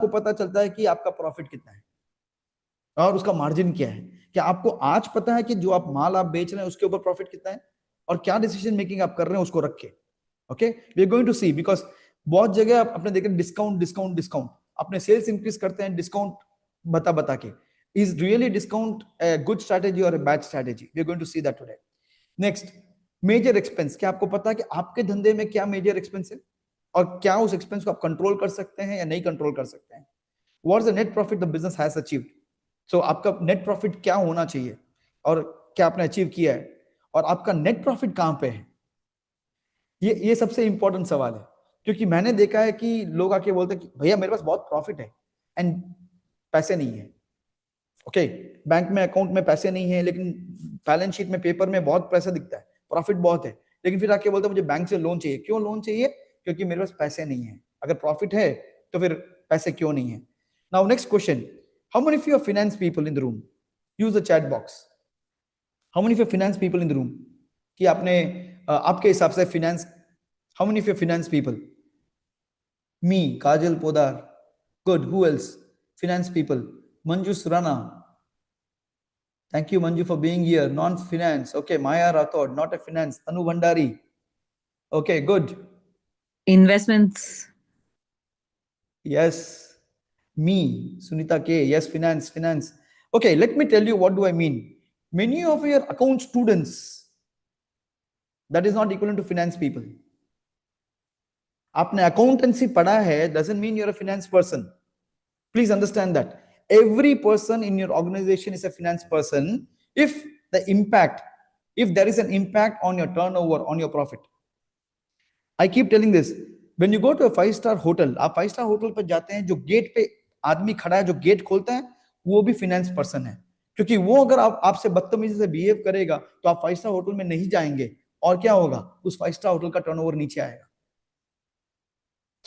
आपको पता चलता है कि आपका प्रॉफिट कितना है और उसका मार्जिन क्या है? क्या आपको आज पता है कि जो आप माल आप बेच रहे हैं उसके ऊपर प्रॉफिट कितना है और क्या डिसीजन मेकिंग आप कर रहे हैं उसको रख के? Okay, we are going to see, because बहुत जगह आप अपने देखें डिस्काउंट डिस्काउंट डिस्काउंट, अपने सेल्स इंक्रीज करते हैं डिस्काउंट बता बता के. Is really discount a good strategy or a bad strategy? We are going to see that today. Next, major expense. क्या आपको पता है कि आपके धंधे में क्या मेजर एक्सपेंस है और क्या उस एक्सपेंस को आप कंट्रोल कर सकते हैं या नहीं कंट्रोल कर सकते हैं? What is the net profit the business has achieved? So आपका नेट प्रॉफिट क्या होना चाहिए और क्या आपने अचीव किया है और आपका नेट प्रॉफिट कहां पे है? ये सबसे इंपॉर्टेंट सवाल है, क्योंकि मैंने देखा है कि लोग आके बोलते हैं कि भैया मेरे पास बहुत प्रॉफिट है एंड पैसे नहीं है. ओके, बैंक में अकाउंट में पैसे नहीं है, लेकिन बैलेंस शीट में पेपर में बहुत पैसा दिखता है, प्रॉफिट बहुत है, लेकिन फिर आके बोलते हैं मुझे बैंक से लोन चाहिए. क्यों लोन चाहिए? क्योंकि मेरे पास पैसे नहीं है. अगर प्रॉफिट है तो फिर पैसे क्यों नहीं है? Now next question, how many of you are finance people in the room? Use the chat box. How many of you finance people in the room? कि आपने आपके हिसाब से finance, how many of you finance people? Me, Kajal Podar. Good. Who else? Finance people. Manju Surana. Thank you, Manju, for being here. Non-finance. Okay, Maya Rathod, not a finance. Tanu Bhandari. Okay, good. Investments. Yes. Me, Sunita K. Yes, finance, finance. Okay, let me tell you what do I mean. Many of your account students, that is not equivalent to finance people. आपने accountancy पढ़ा है doesn't mean you're a finance person. Please understand that. Every person in your organization is a finance person if there is an impact on your turnover, on your profit. I keep telling this. When you go to a 5-star hotel, आप 5-star hotel पर जाते हैं, जो gate पे आदमी खड़ा है, जो गेट खोलता है, वो भी finance person है, क्योंकि वो अगर आपसे बदतमीजी से बिहेव करेगा तो आप 5-star होटल में नहीं जाएंगे और क्या होगा? उस 5-star होटल का टर्नओवर नीचे आएगा.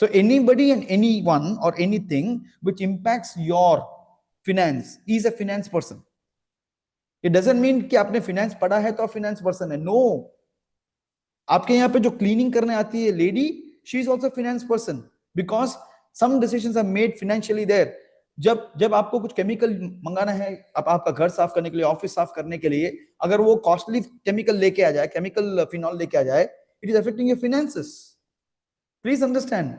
So anybody and anyone or anything which impacts your finance is a finance person. It doesn't mean कि आपने finance पढ़ा है तो आप finance person है. No. आपके यहाँ पे जो cleaning करने आती है lady, she is also finance person because some decisions are made financially there. जब आपको कुछ केमिकल मंगाना है, आपका घर साफ करने के लिए, ऑफिस साफ करने के लिए, अगर वो कॉस्टली केमिकल लेके आ जाए, केमिकल फिनॉल लेके आ जाए, it is affecting your finances. Please understand,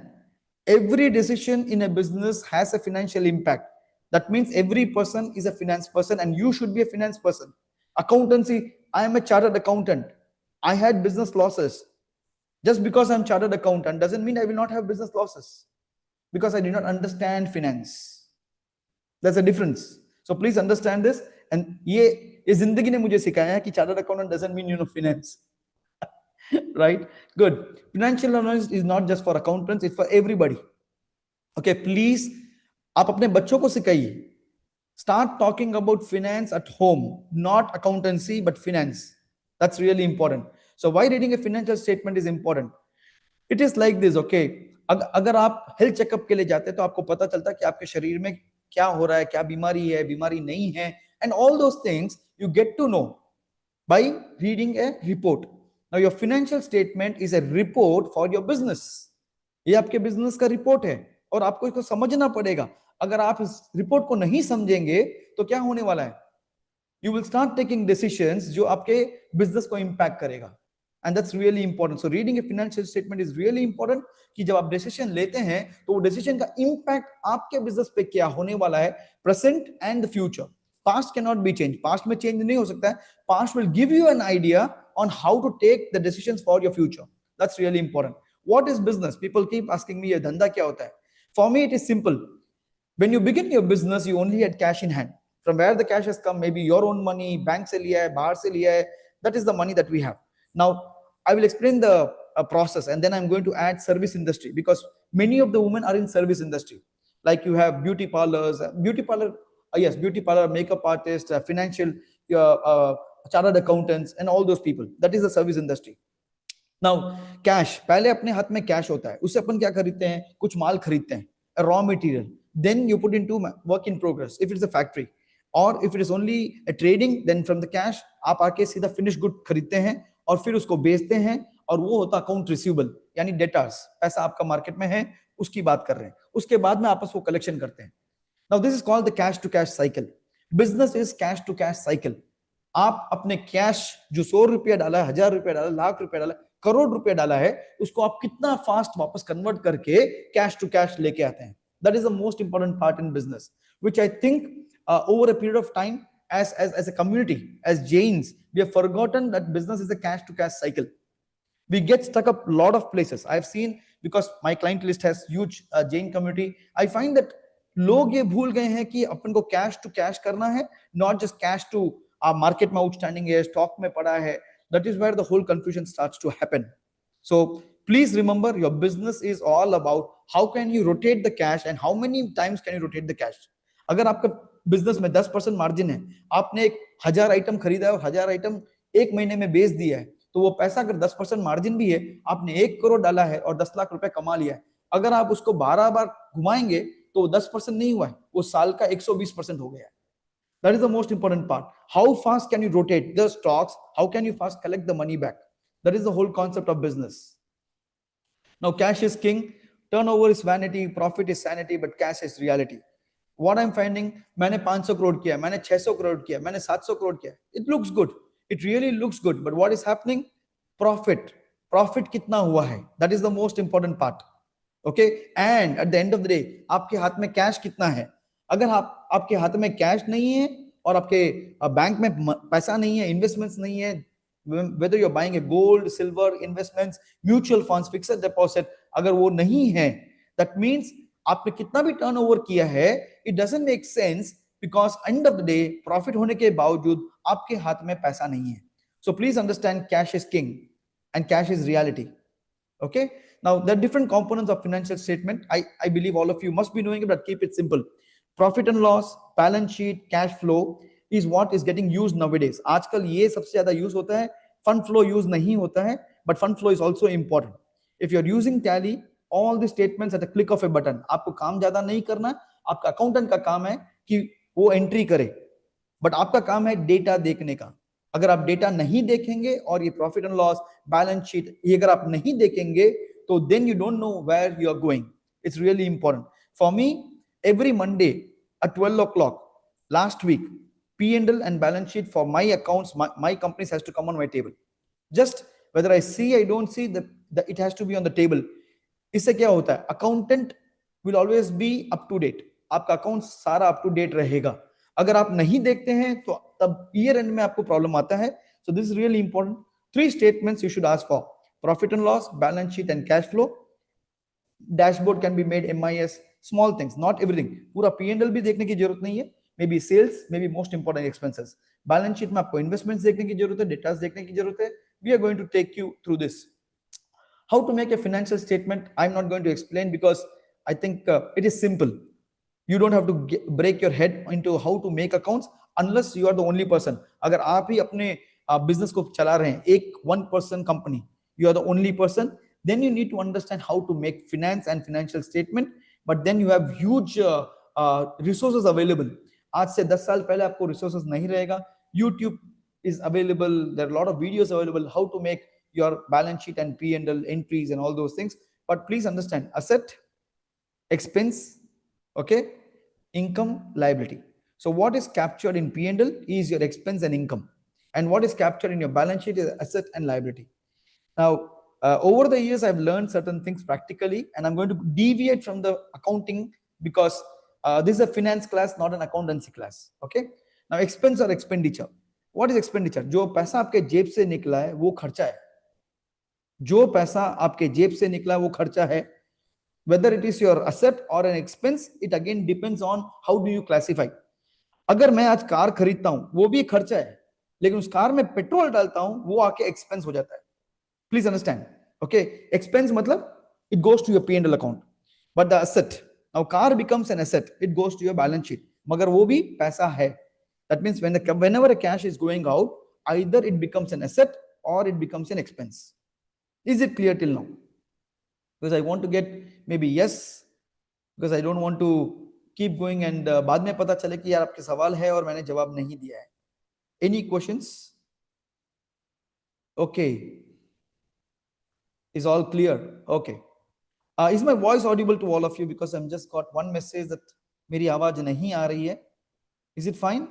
every decision in a business has a financial impact. That means every person is a finance person and you should be a finance person. Accountancy, I am a chartered accountant. I had business losses. Just because I'm chartered accountant doesn't mean I will not have business losses because I did not understand finance. There's a difference. So please understand this. And ये जिंदगी ने मुझे सिखाया है कि chartered accountant doesn't mean you know finance. Right? Good. Financial knowledge is not just for accountants, it's for everybody. Okay, please, आप अपने बच्चों को सिखाइए. Start talking about finance at home, not accountancy, but finance. That's really important. So why reading a financial statement is important? It is like this, okay? अगर आप health checkup के लिए जाते हैं तो आपको पता चलता है कि आपके शरीर में क्या हो रहा है, क्या बीमारी है, बीमारी नहीं है, and all those things you get to know by reading a report. Now your financial statement is a report for your business. ये आपके बिजनेस का रिपोर्ट है और आपको इसको समझना पड़ेगा. अगर आप इस रिपोर्ट को नहीं समझेंगे तो क्या होने वाला है? You will start taking decisions जो आपके बिजनेस को इंपैक्ट करेगा. And that's really important. So reading a financial statement is really important कि जब आप डिसीजन लेते हैं तो वो डिसीजन का इंपैक्ट आपके बिजनेस पे क्या होने वाला है, present and the future. Past cannot be changed. Past में चेंज नहीं हो सकता है. Past will give you an idea on how to take the decisions for your future. That's really important. What is business? People keep asking me, ये धंधा क्या होता है? For me, it is simple. When you begin your business, you only had cash in hand. From where the cash has come, maybe your own money, bank से लिया है, बाहर से लिया है. That is the money that we have. Now, I will explain the process and then I'm going to add service industry because many of the women are in service industry. Like you have beauty parlors, beauty parlor, makeup artists, financial, chartered accountants, and all those people. That is the service industry. Now, cash, पहले अपने हाथ में cash होता है, उससे अपन क्या खरीदते हैं? कुछ माल खरीदते हैं, a raw material. Then you put into work in progress if it's a factory. और if it is only a trading, then from the cash आप आके सीधा finished good खरीदते हैं और फिर उसको बेचते हैं और वो होता अकाउंट रिसीवेबल यानी डेटर्स. पैसा आपका मार्केट में है, उसकी बात कर रहे हैं, उसके बाद में आपस को कलेक्शन करते हैं. Now this is called the cash to cash cycle. Business is cash to cash cycle. आप अपने कैश जो 100 रुपया डाला है, 1000 रुपया डाला, लाख रुपया डाला, करोड़ रुपया डाला है, उसको आप कितना फास्ट वापस कन्वर्ट करके कैश टू कैश लेके आते हैं. That is the most important part in business, which I think over a period of time, as a community, as Jains, we have forgotten that business is a cash to cash cycle. We get stuck up a lot of places. I've seen, because my client list has huge Jain community, I find that लोग ये भूल गए हैं कि अपन को cash to cash करना है, not just cash to market में आउटस्टैंडिंग है, स्टॉक में पड़ा है. That is where the whole confusion starts to happen. So please remember, your business is all about how can you rotate the cash and how many times can you rotate the cash. अगर आपका business में 10% margin है, आपने एक 1000 item खरीदा है और 1000 item एक महीने में बेच दिया है, तो वो पैसा अगर 10% मार्जिन भी है, आपने 1 करोड़ डाला है और 10 लाख रुपए कमा लिया है, अगर आप उसको 12 बार घुमाएंगे तो 10% नहीं हुआ है, वो साल का 120% हो गया है. That is the most important part. How fast can you rotate the stocks? How can you fast collect the money back? That is the whole concept of business. Now, cash is king. Turnover is vanity, profit is sanity, but cash is reality. What I'm finding, मैंने 500 करोड़ किया, मैंने 600 करोड़ किया, मैंने 700 करोड़ किया. It looks good. It really looks good. But what is happening? Profit. Profit कितना हुआ है? That is the most important part. Okay? And at the end of the day, आपके हाथ में कैश कितना है? अगर आपके हाथ में कैश नहीं है और आपके बैंक में पैसा नहीं है, इन्वेस्टमेंट्स नहीं है, whether you're buying a gold, silver, investments, mutual funds, fixed deposit, अगर वो नहीं है, that means आपने कितना भी टर्नओवर किया है, it doesn't make sense, because end of the day profit होने के बावजूद आपके हाथ में पैसा नहीं है. So please understand, cash is king and cash is reality. Okay, now there are different components of financial statement. I believe all of you must be knowing it, but keep it simple. Profit and loss, balance sheet, cash flow is what is getting used nowadays. आजकल ये सबसे ज्यादा use होता है. Fund flow use नहीं होता है, but fund flow is also important. If you're using tally, all the statements at a click of a button. आपको काम ज्यादा नहीं करना, आपका अकाउंटेंट का काम है कि वो एंट्री करे, बट आपका काम है डेटा देखने का. अगर आप डेटा नहीं देखेंगे और ये profit and loss, balance sheet, ये अगर आप नहीं देखेंगे, तो then you don't know where you are going. It's really important. For me, every Monday at 12 o'clock last week, P&L and balance sheet for my accounts, my companies has to come on my table. Just whether I see, I don't see, it has to be on the table. इससे क्या होता है? Accountant will always be up to date. आपका account सारा up to date रहेगा. अगर आप नहीं देखते हैं तो तब ईयर एंड में आपको प्रॉब्लम आता है. So this is really important. 3 statements you should ask for: profit and loss, balance sheet and cash flow. Dashboard can be made MIS, small things, not everything. पूरा P&L भी देखने की जरूरत नहीं है. Maybe sales, maybe most important expenses. Balance sheet में आपको investments देखने की जरूरत है, data देखने की जरूरत है. We are going to take you through this. How to make a financial statement, I'm not going to explain, because I think it is simple. You don't have to break your head into how to make accounts unless you are the only person. अगर आप ही अपने business को चला रहे हैं, एक one person company, you are the only person, then you need to understand how to make finance and financial statement. But then you have huge resources available. आज से 10 साल पहले आपको resources नहीं रहेगा. YouTube is available. There are a lot of videos available how to make your balance sheet and P&L entries and all those things. But please understand, asset, expense, okay, income, liability. So what is captured in P&L is your expense and income, and what is captured in your balance sheet is asset and liability. Now, over the years, I've learned certain things practically, and I'm going to deviate from the accounting, because this is a finance class, not an accountancy class. Okay. Now, expense or expenditure. What is expenditure? जो पैसा आपके जेब से निकला है वो खर्चा है. जो पैसा आपके जेब से निकला है वो खर्चा है. Whether it is your asset or an expense, it again depends on how do you classify. अगर मैं आज कार खरीदता हूं, वो भी खर्चा है, लेकिन उस कार में पेट्रोल डालता हूं, वो आके एक्सपेंस हो जाता है. Please understand. Okay, expense matlab it goes to your P&L account, but the asset, now car becomes an asset, it goes to your balance sheet. मगर वो भी पैसा है. That means whenever a cash is going out, either it becomes an asset or it becomes an expense. Is it clear till now? Because I want to get maybe yes, because I don't want to keep going and बाद में पता चले कि यार आपके सवाल है और मैंने जवाब नहीं दिया है. Any questions? Okay. Is all clear? Okay. Is my voice audible to all of you? Because I'm just got one message that मेरी आवाज नहीं आ रही है. Is it fine?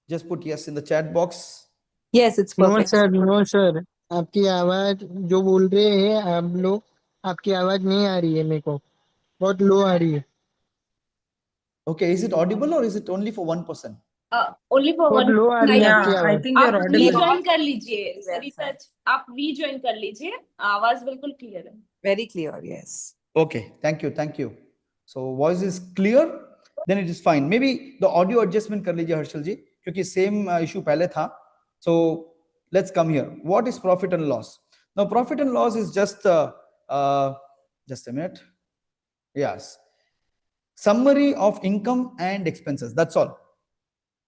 Just put yes in the chat box. Yes, it's no perfect. Sir, no sir, आपकी आवाज जो बोल रहे हैं आप लोग, आपकी आवाज नहीं आ रही है, मेरे को बहुत लो आ रही है. Okay, is it audible or is it only for one person? Only for बहुत वन. लो आ रही है Yeah, आपकी I आवाज. think you're आप audible. रीजॉइन कर लीजिए Yes, सरिता, sir. आप रीजॉइन कर लीजिए, आवाज बिल्कुल क्लियर है. Very clear, yes. Okay, thank you, thank you. So voice is clear, then it is fine. Maybe the audio adjustment कर लीजिए हर्षल जी, क्योंकि same issue पहले था. So let's come here. What is profit and loss? Now profit and loss is just a minute. Yes, summary of income and expenses. That's all.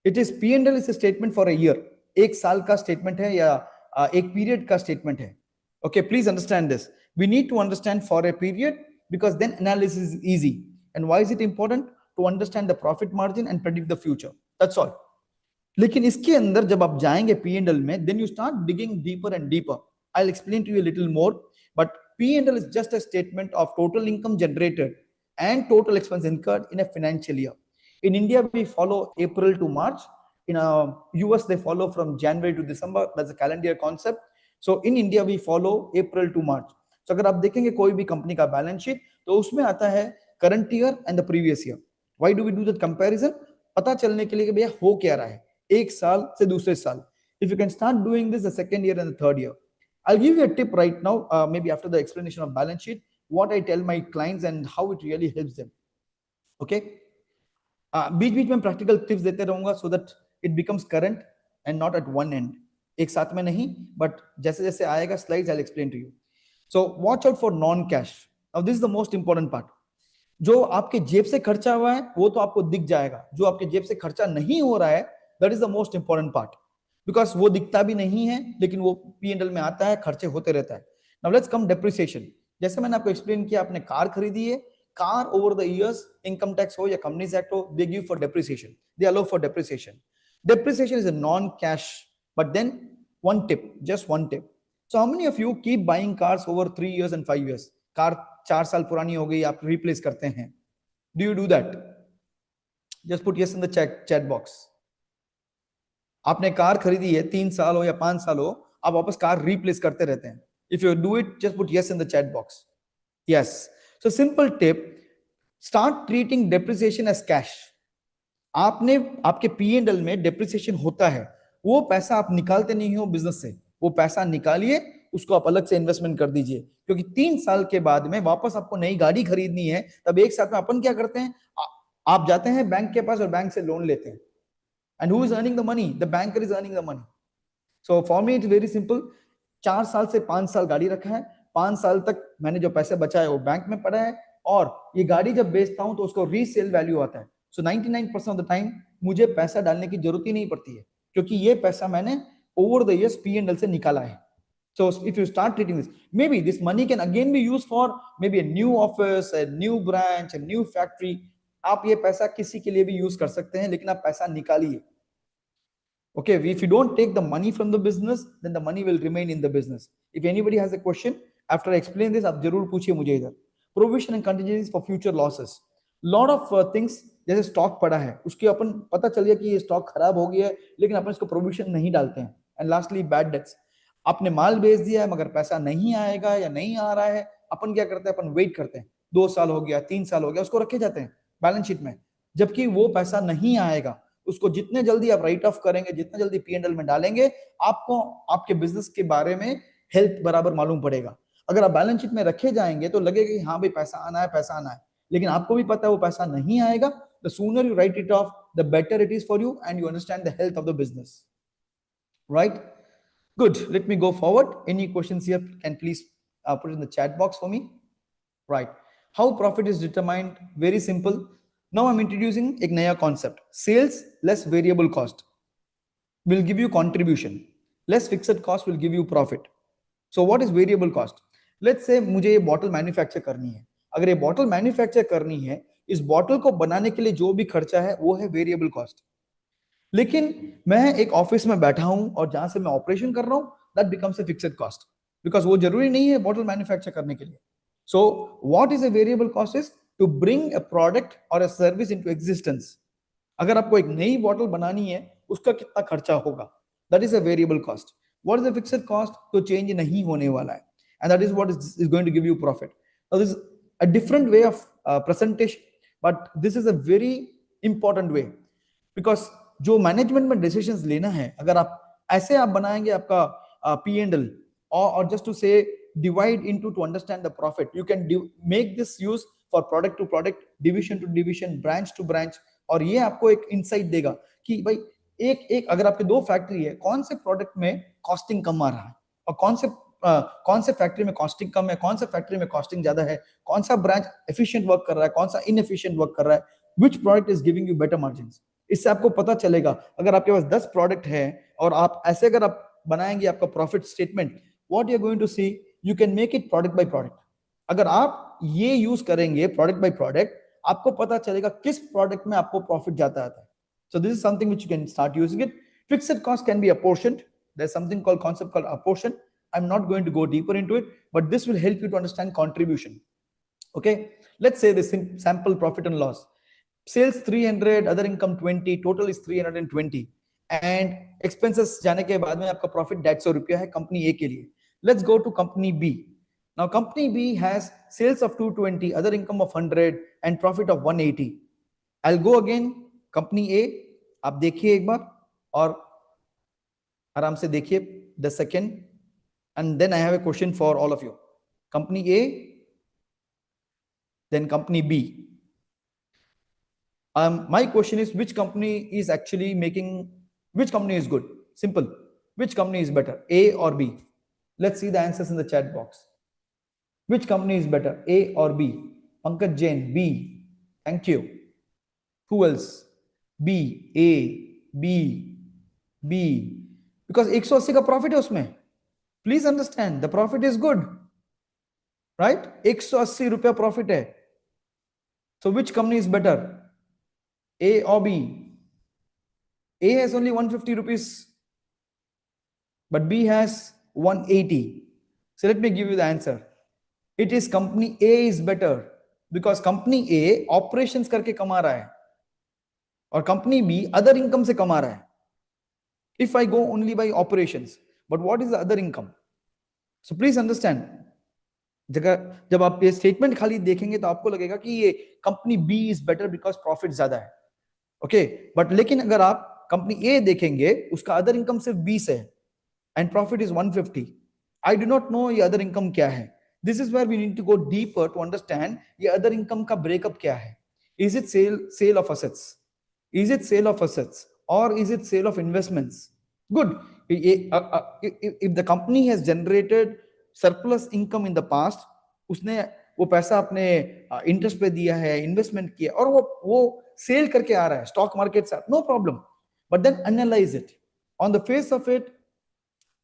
It is P&L is a statement for a year. एक साल का statement है या एक period का statement है. Okay, please understand this. We need to understand for a period because then analysis is easy. And why is it important? To understand the profit margin and predict the future. That's all. लेकिन इसके अंदर जब आप जाएंगे P&L में, then you start digging deeper and deeper. I'll explain to you a little more. But P&L is just a statement of total income generated and total expense incurred in a financial year. In India, we follow April to March. In US, they follow from January to December. That's a calendar year concept. So in India, we follow April to March. So अगर आप देखेंगे कोई भी company का balance sheet, तो उसमें आता है current year and the previous year. Why do we do that comparison? पता चलने के लिए कि भैया हो क्या रहा है एक साल से दूसरे साल. If you can start doing this the second year and the third year, I'll give you a tip right now, maybe after the explanation of balance sheet, what I tell my clients and how it really helps them. Okay, बीच बीच में practical tips देते रहूंगा so that it becomes current and not at one end. एक साथ में नहीं, but जैसे जैसे आएगा slides I'll explain to you. So watch out for non-cash. Now this is the most important part. जो आपके जेब से खर्चा हुआ है वो तो आपको दिख जाएगा, जो आपके जेब से खर्चा नहीं हो रहा है that is the most important part, because वो दिखता भी नहीं है लेकिन वो P&L में आता है, खर्चे होते रहता है. Now let's come depreciation. जैसे मैंने आपको एक्सप्लेन किया, आपने कार खरीदी है, car over the years income tax हो या companies act हो, they give for depreciation, they allow for depreciation. Depreciation is a non-cash, but then one tip, just one tip. So how many of you keep buying cars over 3 years and 5 years? Car 4 साल पुरानी हो गई, आप replace करते हैं. Do you do that? Just put yes in the chat box. आपने car खरीदी है 3 साल हो या 5 साल हो, आप वापस कार रिप्लेस करते रहते हैं. If you do it, just put yes in the chat box. Yes. So simple tip, start treating depreciation as cash. आपने आपके P&L में depreciation होता है, वो पैसा आप निकालते नहीं हो बिजनेस से, वो पैसा निकालिए, उसको आप अलग से इन्वेस्टमेंट कर दीजिए, क्योंकि 3 साल के बाद में वापस आपको नई गाड़ी खरीदनी है, तब एक साथ में अपन क्या करते हैं, आप जाते हैं बैंक के पास और बैंक से लोन लेते हैं. And who is earning the money? The banker is earning the money. So for me it's very simple. 4 साल से 5 साल गाड़ी रखा है, 5 साल तक मैंने जो पैसे बचाए वो बैंक में पड़ा है, और ये गाड़ी जब बेचता हूं तो उसको रीसेल वैल्यू आता है. So 99% of the time मुझे पैसा डालने की जरूरत ही नहीं पड़ती है, क्योंकि ये पैसा मैंने over the years P&L से निकाला है. So if you start treating this, maybe this money can again be used for maybe a new office, a new branch, a new factory. आप ये पैसा किसी के लिए भी यूज कर सकते हैं, लेकिन आप पैसा निकालिए. Okay, if you don't take the money from the business, then the money will remain in the business. If anybody has a question after I explain this, आप जरूर पूछिए मुझे इधर. Provision and contingencies for future losses. Lot of things, जैसे stock पड़ा है, उसके अपन पता चल गया कि ये स्टॉक खराब हो गया है, लेकिन अपन इसको प्रोविजन नहीं डालते हैं. And lastly bad debts. आपने माल बेच दिया है मगर पैसा नहीं आएगा या नहीं आ रहा है, अपन क्या करते हैं, अपन वेट करते हैं, 2 साल हो गया, 3 साल हो गया, उसको रखे जाते हैं बैलेंस शीट में, जबकि वो पैसा नहीं आएगा. उसको जितने जल्दी आप राइट ऑफ करेंगे, जितने जल्दी P&L में डालेंगे, आपको आपके बिजनेस के बारे में हेल्थ बराबर मालूम पड़ेगा. अगर आप बैलेंस शीट में रखे जाएंगे तो लगेगा कि हाँ भाई पैसा आना है, पैसा आना है, लेकिन आपको भी पता है वो पैसा नहीं आएगा. The sooner you right it of, the better it is for you, and you understand the health of the business. Right? Good. Let me go forward. Any questions here can please put in the chat box for me. Right. How profit is determined? Very simple. Now I'm introducing एक नया concept. Sales less variable cost will give you contribution. Less fixed cost will give you profit. So what is variable cost? Let's say मुझे ये bottle manufacture करनी है. अगर ये bottle manufacture करनी है, इस bottle को बनाने के लिए जो भी खर्चा है वो है variable cost. लेकिन मैं एक ऑफिस में बैठा हूं और जहां से मैं ऑपरेशन कर रहा हूं, that becomes a fixed cost, because वो जरूरी नहीं है बॉटल मैन्युफैक्चर करने के लिए. So what is a variable cost is to bring a product और अ सर्विस इनटू एग्जिस्टेंस. अगर आपको एक नई बॉटल बनानी है उसका कितना खर्चा होगा, that is a variable cost. What is the fixed cost, तो चेंज नहीं होने वाला है, and that is what is going to give you profit. This is a different way of presentation, but this is a very important way. Because जो management में decisions लेना है, अगर आप ऐसे आप बनाएंगे आपका P&L, or just to say divide into to understand the profit, you can make this use for product to product, division to division, branch to branch, और ये आपको एक इंसाइट देगा कि भाई एक एक अगर आपके दो फैक्ट्री है, कौन से प्रोडक्ट में कॉस्टिंग कम आ रहा है और कौन से फैक्ट्री में कॉस्टिंग कम है, कौन सा फैक्ट्री में कॉस्टिंग ज्यादा है, कौन सा ब्रांच एफिशिएंट वर्क कर रहा है, कौन सा इनएफिशिएंट वर्क कर रहा है, which product is giving you better margins. इससे आपको पता चलेगा. अगर आपके पास 10 प्रोडक्ट है और आप ऐसे अगर आप बनाएंगे आपका profit statement, what you are going to see, you can make it product by product. अगर आप ये यूज करेंगे प्रोडक्ट बाय प्रोडक्ट, आपको पता चलेगा किस प्रोडक्ट में आपको प्रॉफिट जाता है. सो this is something which you can start using it. Fixed cost can be apportioned. There's something called concept called apportion. I'm not going to go deeper into it, but this will help you to understand contribution. Okay, let's say this sample profit and loss. Sales 300, other income 20, total is 320, and expenses जाने के बाद में आपका profit 150 रुपया है company A के लिए. Let's go to company B. Now company B has sales of 220, other income of 100 and profit of 180. I will go again company A. आप देखिए एक बार और आराम से देखिए 10 second, and then I have a question for all of you. Company A, then company B. My question is, which company is actually making, which company is good? Simple. Which company is better, A or B? Let's see the answers in the chat box. Which company is better, A or B? Pankaj Jain, B. Thank you. Who else? B, A, B, B. Because 180 का profit है उसमें. Please understand, the profit is good, right? 180 रुपया profit है. So which company is better, A or B? A has only 150 rupees, but B has 180. So let me give you the answer. It is company A is better, because company A operations करके कमा रहा है और company B other income से कमा रहा है. If I go only by operations, but what is the other income? So please understand, जब आप ये स्टेटमेंट खाली देखेंगे तो आपको लगेगा कि ये company B is better because profit ज्यादा है. ओके, बट लेकिन अगर आप कंपनी ए देखेंगे, उसका अदर इनकम सिर्फ 20 है and profit is 150. I do not know ये अदर इनकम क्या है. This is where we need to go deeper to understand ये अदर इनकम का ब्रेकअप क्या है. Is it sale of assets, is it sale of assets, or is it sale of investments? Good. If the company has generated surplus income in the past, उसने वो पैसा अपने interest पे दिया है, इन्वेस्टमेंट किया और वो सेल करके आ रहा है स्टॉक मार्केट से, no problem. But then analyse it on the face of it.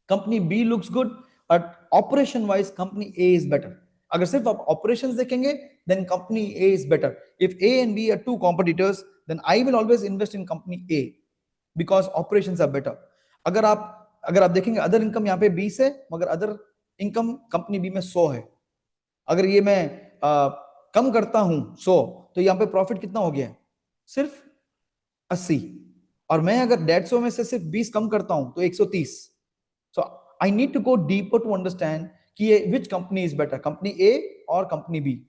Company B looks good, but operation wise company A is better. अगर सिर्फ आप ऑपरेशंस देखेंगे, then company A is better. If A and B are two competitors, then I will always invest in company A because operations are better. अगर आप देखेंगे other income यहाँ पे 20 है, मगर अदर इनकम कंपनी बी में 100 है. अगर ये मैं कम करता हूं 100, तो यहाँ पे प्रॉफिट कितना हो गया है, सिर्फ 80. और मैं अगर 150 में से सिर्फ 20 कम करता हूं तो 130. So I need to go deeper to understand कि ये which company is better, company A और company B.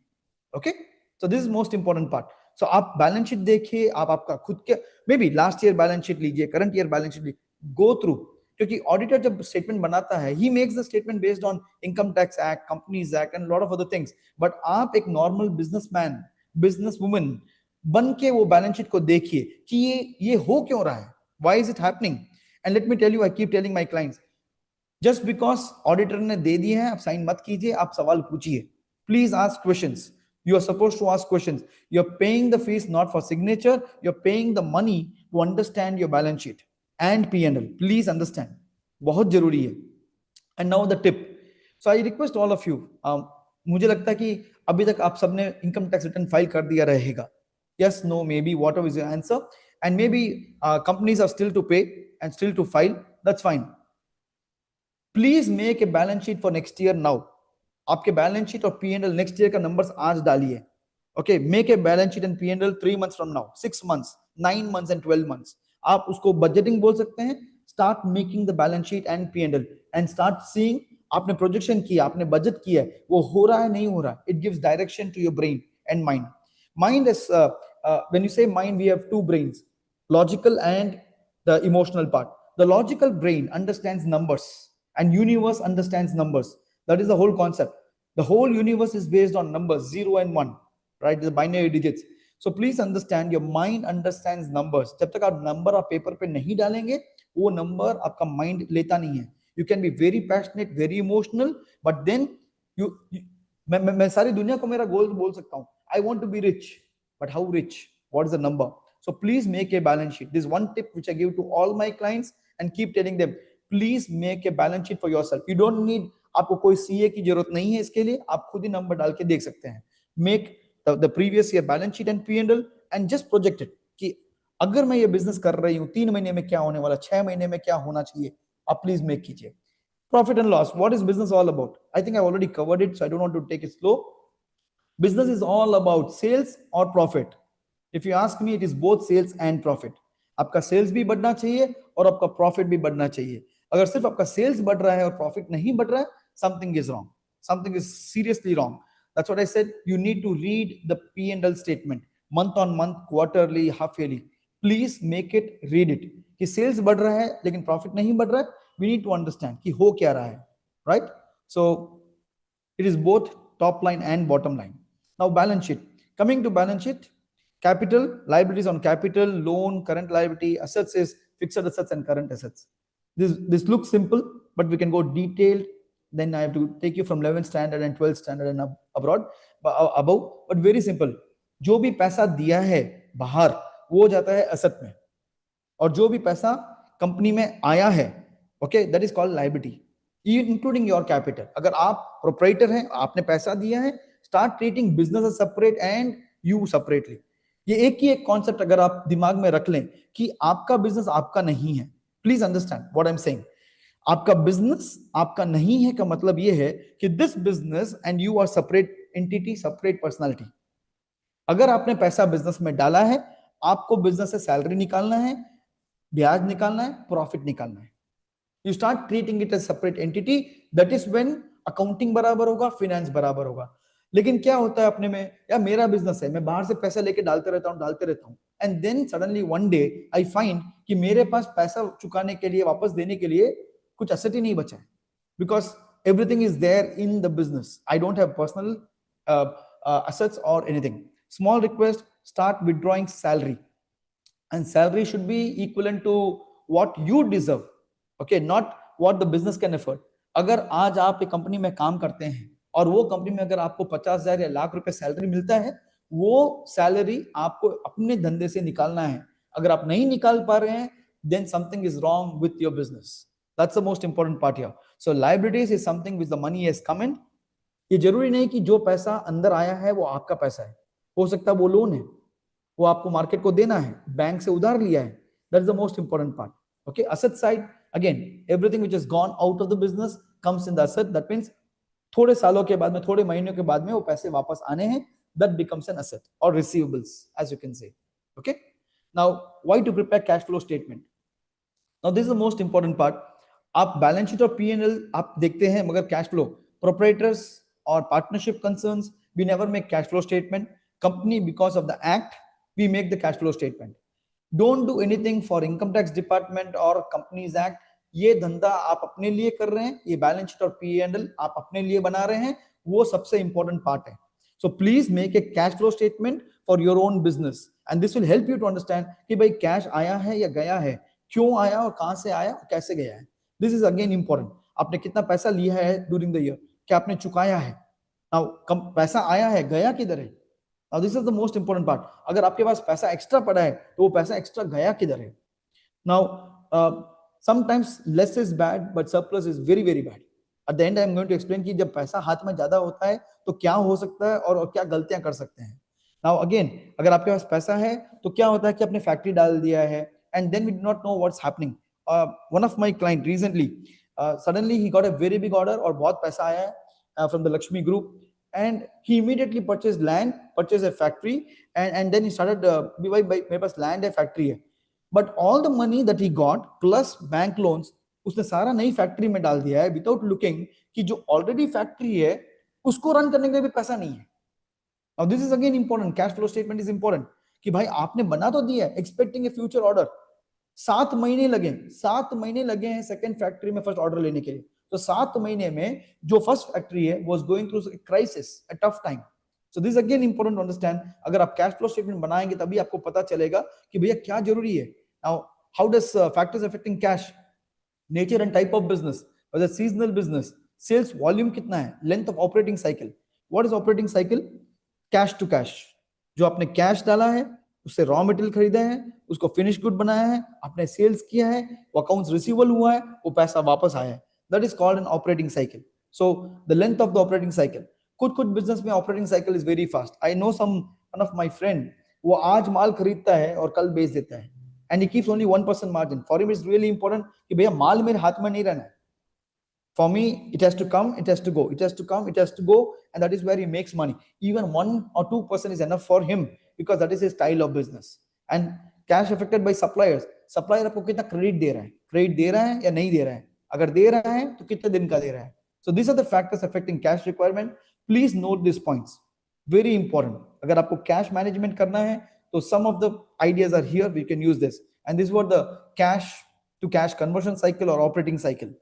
Okay, so this is most important part. So आप बैलेंस शीट देखिए, आप आपका खुद के may be last year balance sheet लीजिए, करंट ईयर बैलेंस शीट लीजिए, गो थ्रू. क्योंकि ऑडिटर जब स्टेटमेंट बनाता है, he makes the statement based on income tax act, companies act and lot of other things. But आप एक normal businessman, business woman बन के वो बैलेंस शीट को देखिए कि ये हो क्यों रहा है, why is it happening. And let me tell you, I keep telling my clients, just because auditor ने दे दिए हैं आप साइन मत कीजिए, आप सवाल पूछिए. Please ask questions. You are supposed to ask questions. You're paying the fees not for signature. You're paying the money to understand your balance sheet and P&L. Please understand. बहुत जरूरी है. And now the tip. So I request all of you. मुझे लगता है कि अभी तक आप सबने इनकम टैक्स रिटर्न फाइल कर दिया रहेगा. Yes, no, maybe, whatever is your answer. And maybe companies are still to pay and still to file. That's fine. Please make a balance sheet for next year now. आपके balance sheet और P&L next year का numbers आज डालिए. Okay, make a balance sheet and P&L 3 months from now, 6 months, 9 months and 12 months. आप उसको budgeting बोल सकते हैं. Start making the balance sheet and P&L and start seeing आपने प्रोजेक्शन किया, आपने बजट किया है, वो हो रहा है नहीं हो रहा. It gives direction to your brain and mind. Mind is when you say mind, we have two brains, logical and the emotional part. The logical brain understands numbers and universe understands numbers. That is the whole concept. The whole universe is based on numbers, 0 and 1, right? The binary digits. So please understand, your mind understands numbers. जब तक आप number आप paper पे नहीं डालेंगे, वो number आपका mind लेता नहीं है. You can be very passionate, very emotional, but then मैं सारी दुनिया को मेरा गोल बोल सकता हूँ. I want to be rich, but how rich? What is the number? So please make a balance sheet. This is one tip which I give to all my clients and keep telling them, please make a balance sheet for yourself. You don't need, आपको कोई CA की जरूरत नहीं है इसके लिए, आप खुद ही नंबर डाल के देख सकते हैं. Make the previous year balance sheet and P&L and just project it कि अगर मैं ये बिजनेस कर रही हूँ 3 महीने में क्या होने वाला, 6 महीने में क्या होना चाहिए, आप प्लीज मेक कीजिए. Profit and loss, what is business all about? I think I've already covered it, so I don't want to take it slow. Business is all about sales or profit. If you ask me, it is both sales and profit. आपका sales भी बढ़ना चाहिए और आपका profit भी बढ़ना चाहिए. अगर सिर्फ आपका सेल्स बढ़ रहा है और प्रॉफिट नहीं बढ़ रहा है, something is wrong. Something is seriously wrong. That's what I said. You need to read the P&L statement month on month, quarterly, half yearly. Please make it, read it. कि sales बढ़ रहा है लेकिन profit नहीं बढ़ रहा है. We need to understand कि हो क्या रहा है, right? So it is both top line and bottom line. Now balance sheet. Coming to balance sheet, capital, liabilities on capital, loan, current liability, assets is fixed assets and current assets. This looks simple, but we can go detailed. Then I have to take you from 11th standard and 12th standard and above, but very simple. जो भी पैसा दिया है बाहर, वो जाता है asset में, और जो भी पैसा कंपनी में आया है, okay, that is called liability, including your capital. अगर आप प्रोप्राइटर हैं, आपने पैसा दिया है, start treating business as separate and you separately. ये एक ही एक कॉन्सेप्ट अगर आप दिमाग में रख लें कि आपका बिजनेस आपका नहीं है. Please understand what I am saying. आपका बिजनेस आपका नहीं है का मतलब ये है कि this business and you are separate entity, separate personality. अगर आपने पैसा बिजनेस में डाला है, आपको बिजनेस से सैलरी निकालना है, ब्याज निकालना है, प्रॉफिट निकालना है. You start treating it as separate entity. That is when accounting बराबर होगा, फाइनेंस बराबर होगा. लेकिन क्या होता है अपने में, यार मेरा बिजनेस है, मैं बाहर से पैसा लेके डालते रहता हूं, and then suddenly one day I find कि मेरे पास पैसा चुकाने के लिए, वापस देने के लिए कुछ एसेट ही नहीं बचा है, because everything is there in the business. I don't have personal assets or anything. Small request, start withdrawing salary, and salary should be equivalent to what you deserve, okay, not what the business can afford. अगर आज आप एक company में काम करते हैं और वो कंपनी में अगर आपको 50,000 या लाख रुपए सैलरी मिलता है, वो सैलरी आपको अपने धंधे से निकालना है. अगर आप नहीं निकाल पा रहे हैं, then something is wrong with your business. That's the most important part here. So liabilities is something which the money has come in. ये जरूरी नहीं कि जो पैसा अंदर आया है वो आपका पैसा है. हो सकता है वो लोन है, वो आपको मार्केट को देना है, बैंक से उधार लिया है. That is the most important part. Okay, asset side, again, everything which has gone out of the business comes in the asset. That means थोड़े सालों के बाद में, थोड़े महीनों के बाद में वो पैसे वापस आने हैं. That becomes an asset or receivables, as you can say. Okay. Now, why to prepare cash flow statement? Now, this is the most important part. आप बैलेंस शीट और P&L आप देखते हैं, मगर कैश फ्लो, प्रोप्राइटर्स और partnership concerns, we never make cash flow statement. Company, because of the act, we make the cash flow statement. Don't do anything for income tax department or companies act. ये धंधा आप अपने लिए कर रहे हैं, ये बैलेंस शीट और P&L आप अपने लिए बना रहे हैं, वो सबसे इंपॉर्टेंट पार्ट है. So please make a cash flow statement for your own business, and this will help you to understand कि भाई कैश आया है या गया है, क्यों आया और कहां से आया और कैसे गया है. This is again important. आपने कितना पैसा लिया है during the year, क्या आपने चुकाया है. Now पैसा आया है, गया किधर है. Now this is the most important part. अगर आपके पास पैसा एक्स्ट्रा पड़ा है तो वो पैसा एक्स्ट्रा गया किधर है. Now sometimes less is bad but surplus is very very bad. At the end I am going to explain कि जब पैसा हाथ में ज्यादा होता है तो क्या हो सकता है और क्या गलतियां कर सकते हैं. Now again, अगर आपके पास पैसा है तो क्या होता है कि आपने फैक्ट्री डाल दिया है and then we do not know what's happening. One of my client recently, suddenly he got a very big order और बहुत पैसा आया है from the Lakshmi group, and he immediately purchased land, purchased a factory, and then he started भाई मेरे पास land है, factory है, but all the money that he got plus bank loans उसने सारा नई फैक्ट्री में डाल दिया है विदाउट लुकिंग कि जो ऑलरेडी फैक्ट्री है उसको रन करने के लिए भी पैसा नहीं है. Now this is again important, cash flow statement is important कि भाई आपने बना तो दिया है एक्सपेक्टिंग ए फ्यूचर ऑर्डर. 7 महीने लगे हैं सेकंड फैक्ट्री में फर्स्ट ऑर्डर लेने के लिए. तो 7 महीने में जो फर्स्ट फैक्ट्री है was going through crisis, a tough time. So this again important to understand. अगर आप कैश फ्लो स्टेटमेंट बनाएंगे तभी आपको पता चलेगा कि भैया क्या जरूरी है. Now how does factors affecting cash, nature and type of business, whether seasonal business, sales volume कितना है, length of operating cycle. What is operating cycle? Cash to cash, जो आपने कैश डाला है उससे रॉ मटेरियल खरीदा है, उसको फिनिश गुड बनाया है, आपने सेल्स किया है, वो अकाउंट्स रिसीवेबल हुआ है, वो पैसा वापस आया है. That is called an operating cycle. So the length of the operating cycle. कुछ बिजनेस में operating cycle is very fast. I know someone of my friend, वो आज माल खरीदता है और कल बेच देता है, and he keeps only 1% margin. For him is really important कि भैया माल मेरे हाथ में नहीं रहना है. For me, it has to come, it has to go, it has to come, it has to go, and that is where he makes money. Even 1 or 2% is enough for him because that is his style of business. And cash affected by suppliers. Supplier आपको कितना credit दे रहा है, credit दे रहा है या नहीं दे रहा है, अगर दे रहा है तो कितने दिन का दे रहा है. So these are the factors affecting cash requirement. Please note these points. Very important. अगर आपको cash management करना है तो some of the ideas are here. We can use this. And this is what the cash to cash conversion cycle or operating cycle.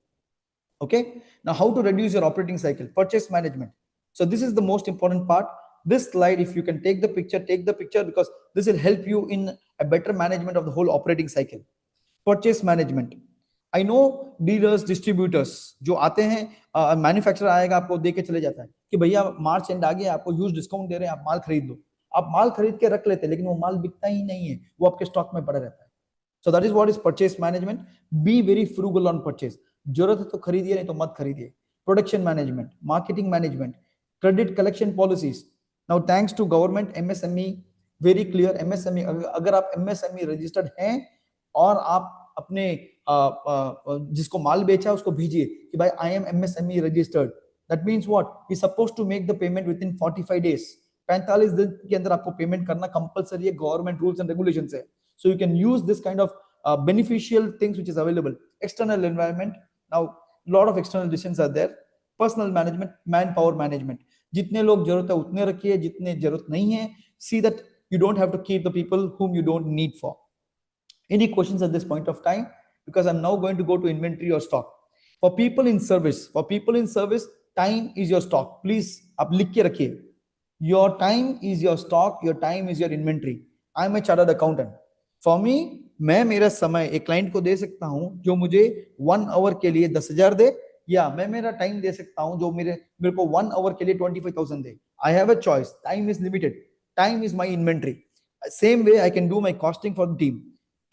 Okay, now how to reduce your operating cycle? Purchase management. So this is the most important part. This slide, if you can take the picture because this will help you in a better management of the whole operating cycle. Purchase management. I know dealers, distributors जो आते हैं, manufacturer आएगा आपको दे के चले जाता है कि भैया मार्च एंड आ गया, आपको ह्यूज डिस्काउंट दे रहे हैं, आप माल खरीद लो. आप माल खरीद के रख लेते हैं लेकिन वो माल बिकता ही नहीं है, वो आपके स्टॉक में पड़ा रहता है. So that is what is purchase management. Be very frugal on purchase. जरूरत है तो खरीदिए, नहीं तो मत खरीदिए. Production management, marketing management, credit collection policies. Now thanks to government, MSME very clear. MSME, अगर आप MSME registered हैं और आप अपने जिसको माल बेचा उसको भेजिए कि भाई I am MSME registered. That means what? He's supposed to make the payment within 45 days. 45 दिन के अंदर आपको पेमेंट करना कंपलसरी है, गवर्नमेंट रूल्स एंड रेगुलेशन है. So you can use this kind of beneficial things which is available. External environment. Now a lot of external decisions are there. Personal management, manpower management. जितने लोग जरूरत है उतने रखिए, जितने जरूरत नहीं है, see that you don't have to keep the people whom you don't need for. Any questions at this point of time? Because I'm now going to go to inventory or stock. For people in service, time is your stock. Please आप लिख के रखिए. Your time is your stock, your time is your inventory. I am a chartered accountant. For me, मैं मेरा समय एक client को दे सकता हूं जो मुझे 1 आवर के लिए 10,000 दे, या मैं मेरा टाइम दे सकता हूं जो मेरे को 1 आवर के लिए 25,000 दे. I have a choice. Time is limited. Time is my inventory. Same way I can do my costing for the team,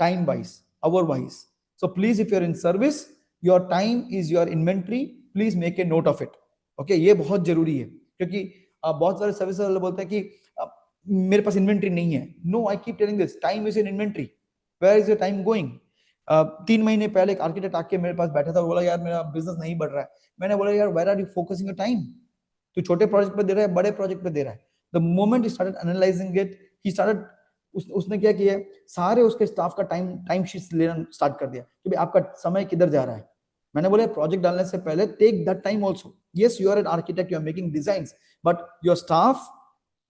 time wise, hour wise. So please, if you're in service, your time is your inventory. Please make a note of it. Okay, ये बहुत जरूरी है क्योंकि बहुत सारे service वाले बोलते हैं कि मेरे पास इन्वेंट्री नहीं है. No, I keep telling this, time is in inventory. Where is your time going? 3 महीने पहले एक आर्किटेक्ट आके मेरे पास बैठा था, बोला यार मेरा बिजनेस नहीं बढ़ रहा है. मैंने बोला यार where are you focusing your time? तू छोटे प्रोजेक्ट पे दे रहा है, बड़े प्रोजेक्ट पे दे रहा है. The moment he started analysing it, he started, उसने क्या किया, सारे उसके स्टाफ का टाइम शीट्स लेना स्टार्ट कर दिया कि भाई आपका समय किधर जा रहा है. मैंने बोला प्रोजेक्ट डालने से पहले take that time also. Yes, you are an architect, you are making designs, but your staff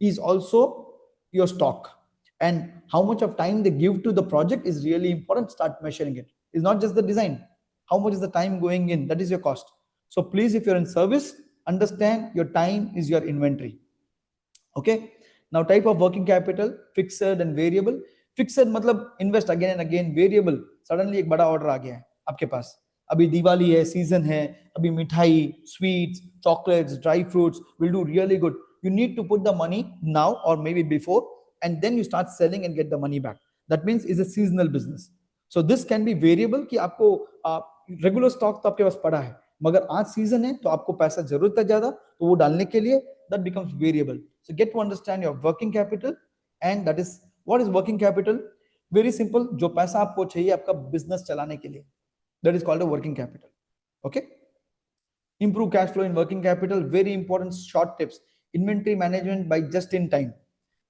is also your stock, and how much of time they give to the project is really important. Start measuring it. It's not just the design, how much is the time going in, that is your cost. So please, if you're in service, understand your time is your inventory. Okay, now type of working capital, fixed and variable. Fixed मतलब invest again and again. Variable, suddenly एक बड़ा order आ गया है आपके पास, अभी दिवाली है, season है, अभी मिठाई, sweets, chocolates, dry fruits will do really good. You need to put the money now or maybe before, and then you start selling and get the money back. That means it's a seasonal business. So this can be variable कि आपको regular stock तो आपके पास पड़ा है, मगर आज season है तो आपको पैसा जरूरत है ज्यादा, तो वो डालने के लिए that becomes variable. So get to understand your working capital, and that is what is working capital. Very simple, जो पैसा आपको चाहिए आपका बिजनेस चलाने के लिए, that is called a working capital. Okay. Improve cash flow in working capital, very important short tips. Inventory management by just in time.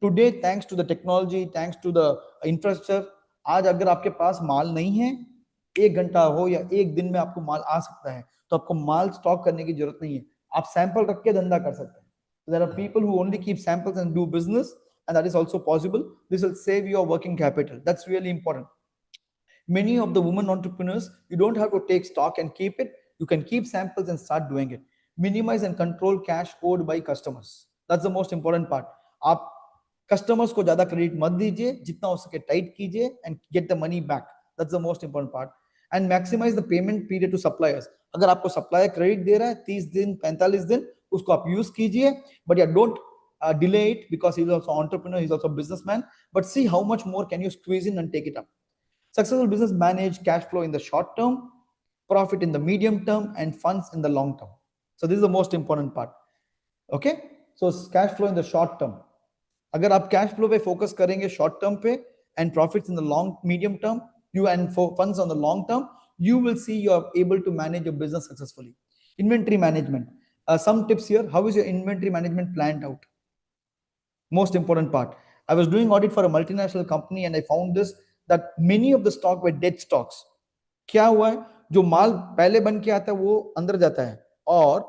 Today, thanks to the technology, thanks to the infrastructure, आज अगर आपके पास माल नहीं है, 1 घंटा हो या 1 दिन में आपको माल आ सकता है, तो आपको माल स्टॉक करने की जरूरत नहीं है, आप सैंपल रख के धंधा कर सकते हैं. There are people who only keep samples and do business, and that is also possible. This will save your working capital. That's really important. Many of the women entrepreneurs, you don't have to take stock and keep it. You can keep samples and start doing it. Minimize and control cash owed by customers. That's the most important part. आप customers को ज्यादा credit मत दीजिए, जितना हो सके tight कीजिए and get the money back. That's the most important part. And maximize the payment period to suppliers. अगर आपको supplier credit दे रहा है 30 दिन 45 दिन, उसको आप use कीजिए, but yeah, don't delay it, because he's also entrepreneur, he's also a businessman. But see how much more can you squeeze in and take it up. Successful business manage cash flow in the short term, profit in the medium term, and funds in the long term. So this is the most important part. Okay, so cash flow in the short term. अगर आप cash flow पे focus करेंगे short term पे and profits in the long medium term, you and for funds on the long term, you will see you are able to manage your business successfully. Inventory management. Some tips here. How is your inventory management planned out? Most important part. I was doing audit for a multinational company and I found this, that many of the stock were dead stocks. क्या हुआ है, जो माल पहले बन के आता है वो अंदर जाता है और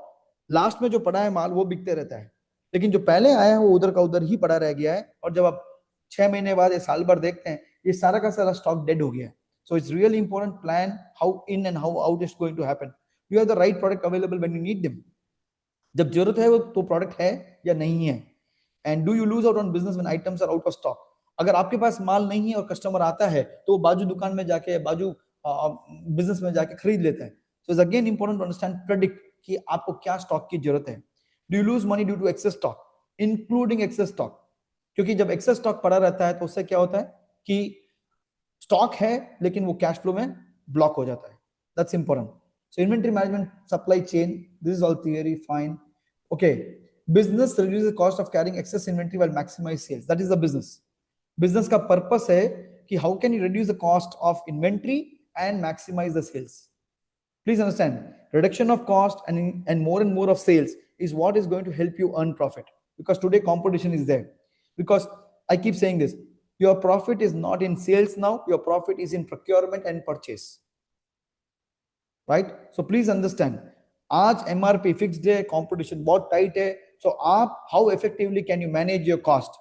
लास्ट में जो पड़ा है माल वो बिकते रहता है, लेकिन जो पहले आया है वो उधर का उधर ही पड़ा रह गया है, और जब आप 6 महीने बाद या साल भर देखते हैं ये सारा का सारा स्टॉक डेड हो गया है. So it's really important, plan how in and how out is going to happen. You have the right product available when you need them. जब जरूरत है वो तो प्रोडक्ट है या नहीं है. And do you lose out on business when items are out of stock? अगर आपके पास माल नहीं है और कस्टमर आता है तो वो बाजू दुकान में जाके बाजू बिजनेस में जाके खरीद लेता है. So it's again important to understand, predict कि आपको क्या स्टॉक की जरूरत है. Do you lose money due to excess stock, including excess stock? क्योंकि जब excess stock पड़ा रहता है तो उससे क्या होता है कि स्टॉक है लेकिन वो कैश फ्लो में ब्लॉक हो जाता है. That's important. So inventory management, supply chain, this is all theory, fine. Okay. Business reduces the cost of carrying excess inventory while maximize sales. That is the business. Business का purpose है कि how can you reduce the cost of inventory and maximize the sales. Please understand, reduction of cost and more of sales is what is going to help you earn profit, because today competition is there. Because I keep saying this, your profit is not in sales now, your profit is in procurement and purchase. Right? So please understand, आज MRP fixed है, competition बहुत tight है. So how effectively can you manage your cost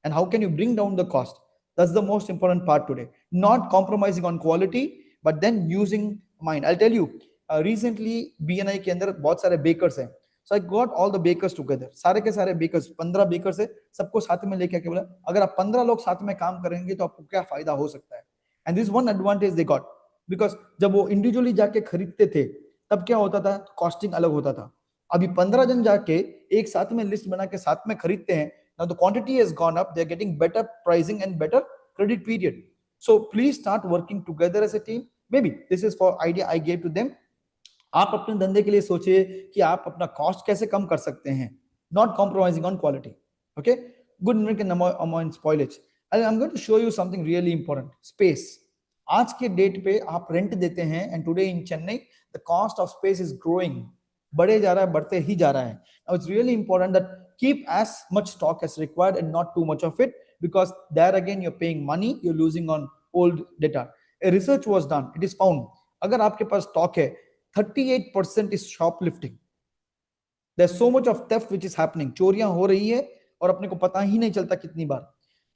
and how can you bring down the cost? That's the most important part today. Not compromising on quality, but then using mind. I'll tell you, recently BNI के अंदर बहुत सारे bakers हैं. So I got all the bakers together. सारे के सारे bakers, 15 bakers है, सबको साथ में लेके आके बोला, अगर आप 15 लोग साथ में काम करेंगे तो आपको क्या फायदा हो सकता है. And this one advantage they got, because जब वो individually जाके खरीदते थे तब क्या होता था, कॉस्टिंग अलग होता था. अभी 15 जन जाके एक साथ में लिस्ट बना के साथ में खरीदते हैं. Now the quantity has gone up, they're getting better pricing and better credit period. So please start working together as a team. Maybe this is for idea I gave to them. आप अपने धंधे के लिए सोचिए कि आप अपना cost कैसे कम कर सकते हैं, not compromising on quality. Okay, good amount spoilage. I'm going to show you something really important. Space. आज के डेट पे आप रेंट देते हैं, and today in Chennai the cost of space is growing. बढ़े जा रहा है, बढ़ते ही जा रहा है. Now it's really important that keep as much stock as required and not too much of it, because there again you're paying money, you're losing on old data. A research was done, it is found, अगर आपके पास stock है, 38% is shoplifting. There's so much of theft which is happening. चोरियां हो रही है और अपने को पता ही नहीं चलता कितनी बार.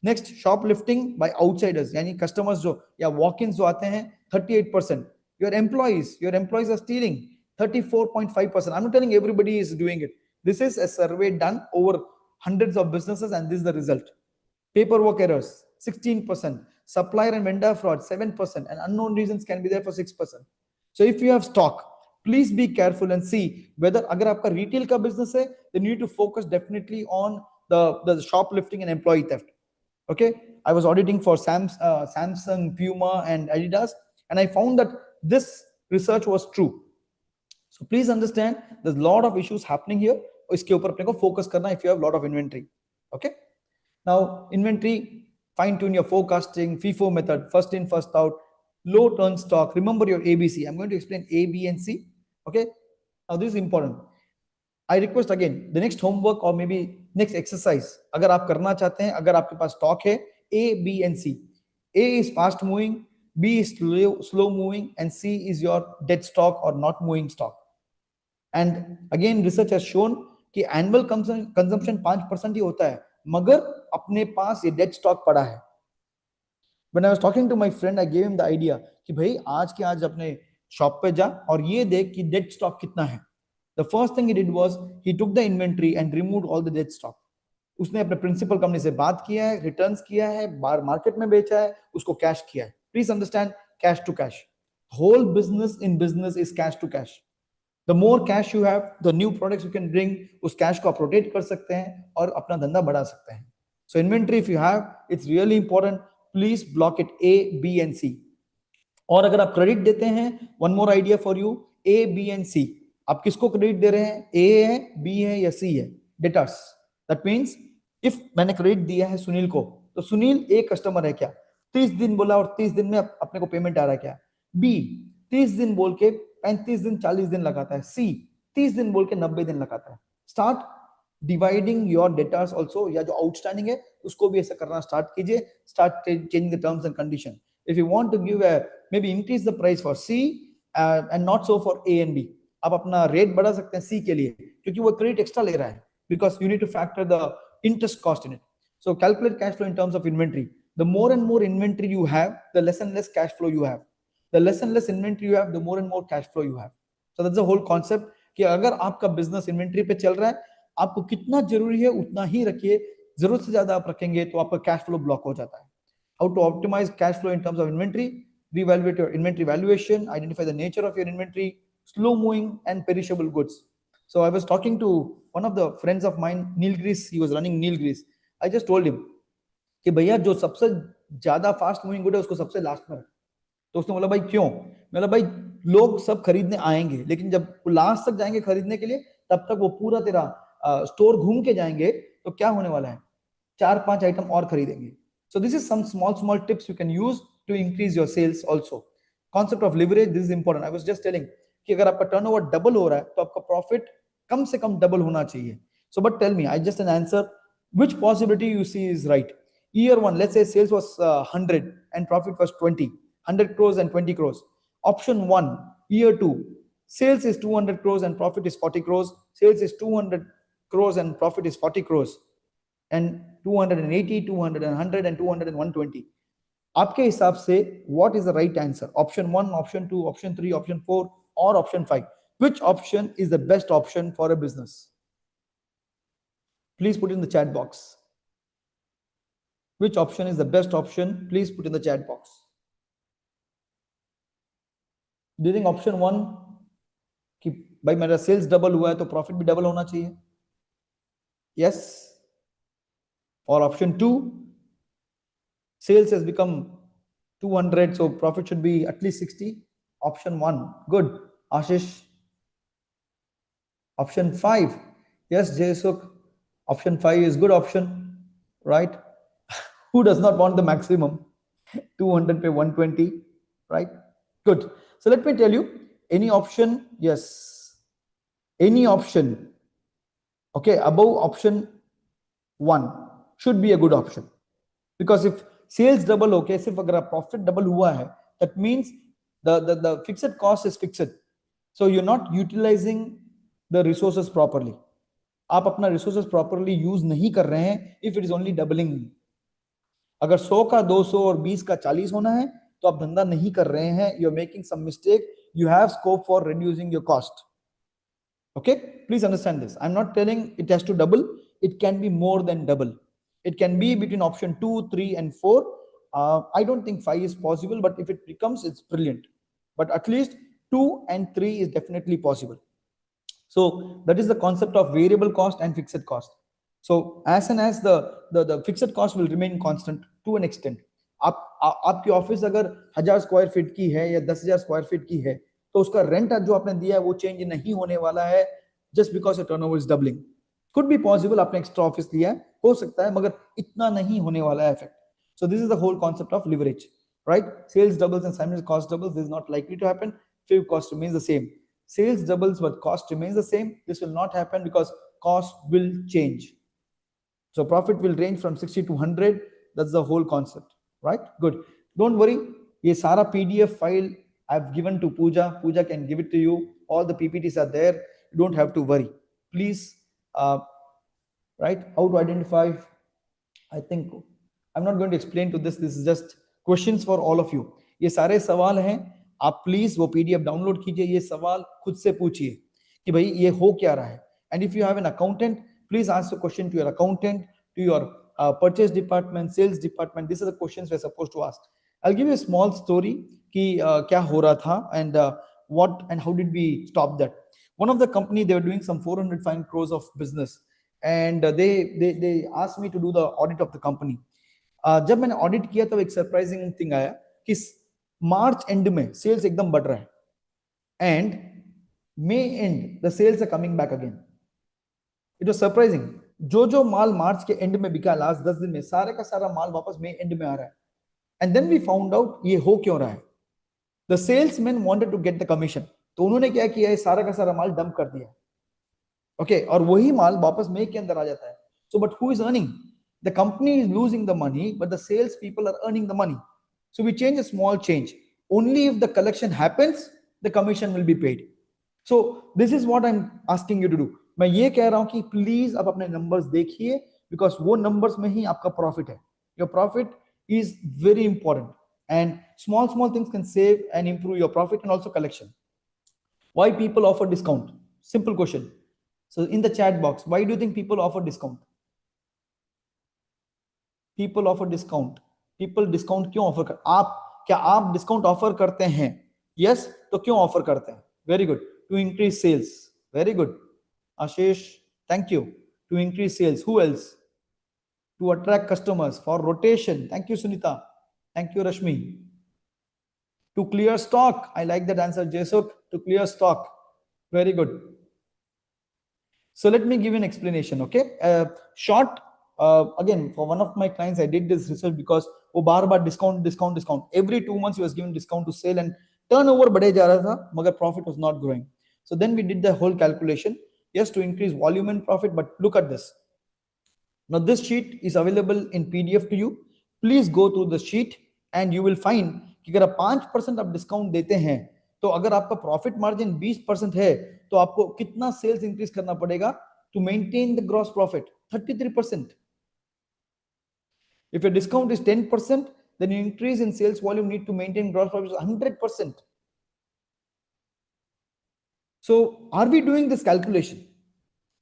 Next, shoplifting by outsiders, यानी customers जो या walk-ins जो आते हैं, 38%. Your employees are stealing, 34.5%. I'm not telling everybody is doing it. This is a survey done over hundreds of businesses and this is the result. Paperwork errors, 16%. Supplier and vendor fraud, 7%. And unknown reasons can be there for 6%. So if you have stock, please be careful and see whether अगर आपका retail का business है, then you need to focus definitely on the shoplifting and employee theft. Okay, I was auditing for Samsung, Puma, and Adidas, and I found that this research was true. So please understand, there's a lot of issues happening here. इसके ऊपर अपने को focus करना if you have a lot of inventory. Okay, now inventory, fine tune your forecasting, FIFO method, first in, first out, low turn stock. Remember your ABC. I'm going to explain A, B, and C. Okay, now this is important. I request again the next homework or maybe next exercise. अगर आप करना चाहते हैं, अगर आपके पास stock है A, B and C. A is fast moving, B is slow moving, and C is your dead stock or not moving stock. And again research has shown कि annual consumption 5% ही होता है, मगर अपने पास ये dead stock पड़ा है. When I was talking to my friend, I gave him the idea कि भाई आज के आज अपने शॉप पे जा और ये देख कि डेड स्टॉक कितना है. The first thing he did was he took the inventory and removed all the dead stock. उसने अपने प्रिंसिपल कंपनी से बात किया है, रिटर्न्स किया है, बाहर मार्केट में बेचा है, उसको कैश किया है. Please understand, cash to cash. Whole business in business is cash to cash. The more cash you have, the new products you can bring, उस कैश को आप रोटेट कर सकते हैं और अपना धंधा बढ़ा सकते हैं. So inventory if you have, it's really important. Please block it A, B and C. और अगर आप क्रेडिट देते हैं, one more idea for you, A, B and C. आप किसको क्रेडिट दे रहे हैं? A है, B है या C है? डेटर्स. दैट मीन्स इफ मैंने क्रेडिट दिया है सुनील को, तो सुनील एक कस्टमर है क्या? 30 दिन बोला और 30 दिन में अपने को पेमेंट आ रहा है क्या? B 30 दिन बोल के 35 दिन 40 दिन लगाता है. C 30 दिन बोल के 90 दिन लगाता है. Start dividing your debtors also, या जो आउटस्टैंडिंग है उसको भी ऐसा करना स्टार्ट कीजिए. Start changing the terms and condition. If you want to give a maybe increase the price for C and not so for A and B, आप अपना रेट बढ़ा सकते हैं C के लिए, क्योंकि वो क्रेडिट एक्स्ट्रा ले रहा है, because you need to factor the interest cost in it. So calculate cash flow in terms of inventory. The more and more inventory you have, the less and less cash flow you have. The less and less inventory you have, the more and more cash flow you have. So that's the whole concept कि अगर आपका business inventory पे चल रहा है, आपको कितना जरूरी है उतना ही रखिए. जरूरत से ज्यादा आप रखेंगे तो आपका कैश फ्लो ब्लॉक हो जाता है. How to optimize cash flow in terms of inventory? Reevaluate your inventory valuation, identify the nature of your inventory, slow moving and perishable goods. So I was talking to one of the friends of mine, Neil Grease. He was running Neil Grease. I just told him कि भैया जो सबसे ज्यादा fast moving good है उसको सबसे last में रख. तो उसने बोला भाई क्यों? मैंने भाई लोग सब खरीदने आएंगे, लेकिन जब लास्ट तक जाएंगे खरीदने के लिए, तब तक वो पूरा तेरा स्टोर घूम के जाएंगे, तो क्या होने वाला है? 4-5 आइटम और खरीदेंगे. So this is some small tips you can use to increase your sales also. Concept of leverage, this is important. I was just telling कि अगर आपका टर्नओवर डबल हो रहा है तो आपका प्रॉफिट कम से कम डबल होना चाहिए. So but tell me, I just an answer, which possibility you see is right? Year 1, let's say sales was 100 and profit was 20, 100 crores and 20 crores. Option 1, year 2, sales is 200 crores and profit is 40 crores. Sales is 200 crores and profit is 40 crores. And 280, 200, 100 and 200 and 120. आपके हिसाब से what is the right answer? Option 1, option 2, option 3, option 4 or option 5? Which option is the best option for a business? Please put in the chat box. Which option is the best option? Please put in the chat box. Do you think option 1 कि भाई मेरा sales double हुआ है तो profit भी double होना चाहिए? Yes. Or option 2, sales has become 200, so profit should be at least 60. Option 1, good. Ashish. Option 5, yes, Jaysuk. Option 5 is good option, right? Who does not want the maximum? 200 pay 120, right? Good. So let me tell you, any option, yes, any option, okay, above option 1 should be a good option, because if sales double, okay, सिर्फ अगर profit double हुआ है, that means the fixed cost is fixed, so you're not utilizing the resources properly. आप अपना resources properly use नहीं कर रहे हैं if it is only doubling. अगर 100 का 200 और 20 का 40 होना है तो आप धंधा नहीं कर रहे हैं, you're making some mistake. You have scope for reducing your cost. Okay, please understand this. I'm not telling it has to double. It can be more than double. It can be between option 2, 3 and 4. I don't think 5 is possible, but if it becomes, it's brilliant. But at least 2 and 3 is definitely possible. So that is the concept of variable cost and fixed cost. So as and as the fixed cost will remain constant to an extent. आपकी office अगर 1000 square feet की है या 10,000 square feet की है, तो उसका rent जो आपने दिया है वो चेंज नहीं होने वाला है, just because your turnover is doubling. Could be possible आपने एक्स्ट्रा ऑफिस लिया है, हो सकता है, मगर इतना नहीं होने वाला है effect. So this is the whole concept of leverage, right? Sales doubles and simultaneous cost doubles. This is not likely to happen. Fixed cost remains the same. Sales doubles but cost remains the same. This will not happen because cost will change. So profit will range from 60 to 100. That's the whole concept, right? Good. Don't worry. Ye sara PDF file I've given to Pooja. Pooja can give it to you. All the PPTs are there. You don't have to worry. Please, right? How to identify? I think I'm not going to explain to this. This is just questions for all of you. ये सारे सवाल हैं. आप please वो PDF download कीजिए. ये सवाल खुद से पूछिए कि भाई ये हो क्या रहा है. And if you have an accountant, please ask the question to your accountant, to your purchase department, sales department. These are the questions we're supposed to ask. I'll give you a small story कि क्या हो रहा था and what and how did we stop that. One of the company, they were doing some 405 crores of business and they asked me to do the audit of the company. जब मैंने audit किया तब एक surprising thing आया कि मार्च and में sales एकदम बढ़ रहा है and May and the sales are coming back again. It was surprising. जो माल मार्च के एंड में बिका लास्ट 10 दिन में, सारे का सारा माल वापस मे एंड में आ रहा है. And then we found out ये हो क्यों रहा है. The salesman wanted to get the commission. तो उन्होंने क्या किया है, सारा का सारा माल डंप कर दिया. ओके और वही माल वापस मे के अंदर आ जाता है. So but who is earning? The company is losing the money, but the sales people are earning the money. So we change a small change. Only if the collection happens, the commission will be paid. So this is what I'm asking you to do. मैं ये कह रहा हूं कि please आप अपने numbers देखिए because वो नंबर्स में ही आपका प्रॉफिट है. Your profit is very important and small things can save and improve your profit and also collection. Why people offer discount? Simple question. So in the chat box, why do you think people offer discount? People offer discount. People discount क्यों offer कर? क्या आप discount offer करते हैं? Yes तो क्यों offer करते हैं? Very good. To increase sales. Very good. Ashish, thank you. To increase sales. Who else? To attract customers. For rotation. Thank you Sunita. Thank you Rashmi. To clear stock. I like that answer Jaysukh. To clear stock. Very good. So let me give you an explanation. Okay, short. Again, for one of my clients, I did this research because वो बार बार discount. Every 2 months he was given discount to sell and turnover बढ़े जा रहा था, मगर profit was not growing. So then we did the whole calculation. Yes, to increase volume and profit, but look at this. Now this sheet is available in PDF to you. Please go through the sheet and you will find कि अगर आप 5% आप discount देते हैं तो अगर आपका profit margin 20% है तो आपको कितना सेल्स इंक्रीज करना पड़ेगा to maintain the gross profit? 33%. If your discount is 10%, then you increase in sales volume need to maintain gross profit 100%. So are we doing this calculation?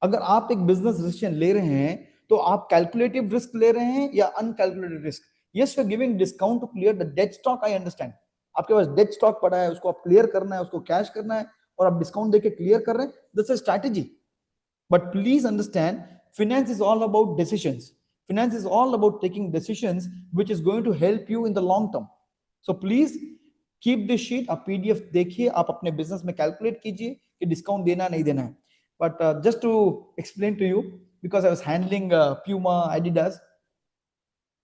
अगर आप एक बिजनेस डिसीजन ले रहे हैं तो आप कैलकुलेटिव रिस्क ले रहे हैं या uncalculated risk? Yes, you are giving discount to clear the dead stock. I understand. आपके पास डेड स्टॉक पड़ा है, उसको आप क्लियर करना है, उसको कैश करना है और आप डिस्काउंट देके क्लियर कर रहे हैं. This is strategy. But please understand, finance is all about decisions. Finance is all about taking decisions which is going to help you in the long term. So please keep this sheet. आप PDF देखिए, आप अपने business में calculate कीजिए कि discount देना नहीं देना है. But just to explain to you, because I was handling Puma, Adidas,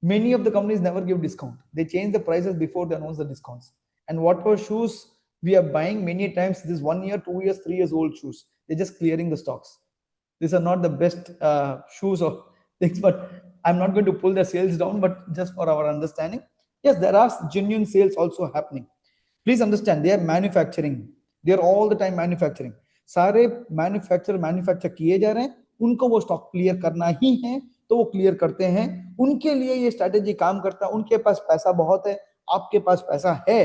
many of the companies never give discount. They change the prices before they announce the discounts. And whatever shoes we are buying, many times this 1 year, 2 years, 3 years old shoes, they're just clearing the stocks. These are not the best shoes or things, but I'm not going to pull the sales down, but just for our understanding, yes, there are genuine sales also happening. Please understand, they are manufacturing. They are all the time manufacturing. सारे manufacture किए जा रहे हैं, उनको वो stock clear करना ही है तो वो क्लियर करते हैं. उनके लिए ये स्ट्रैटेजी काम करता है. उनके पास पैसा बहुत है, आपके पास पैसा है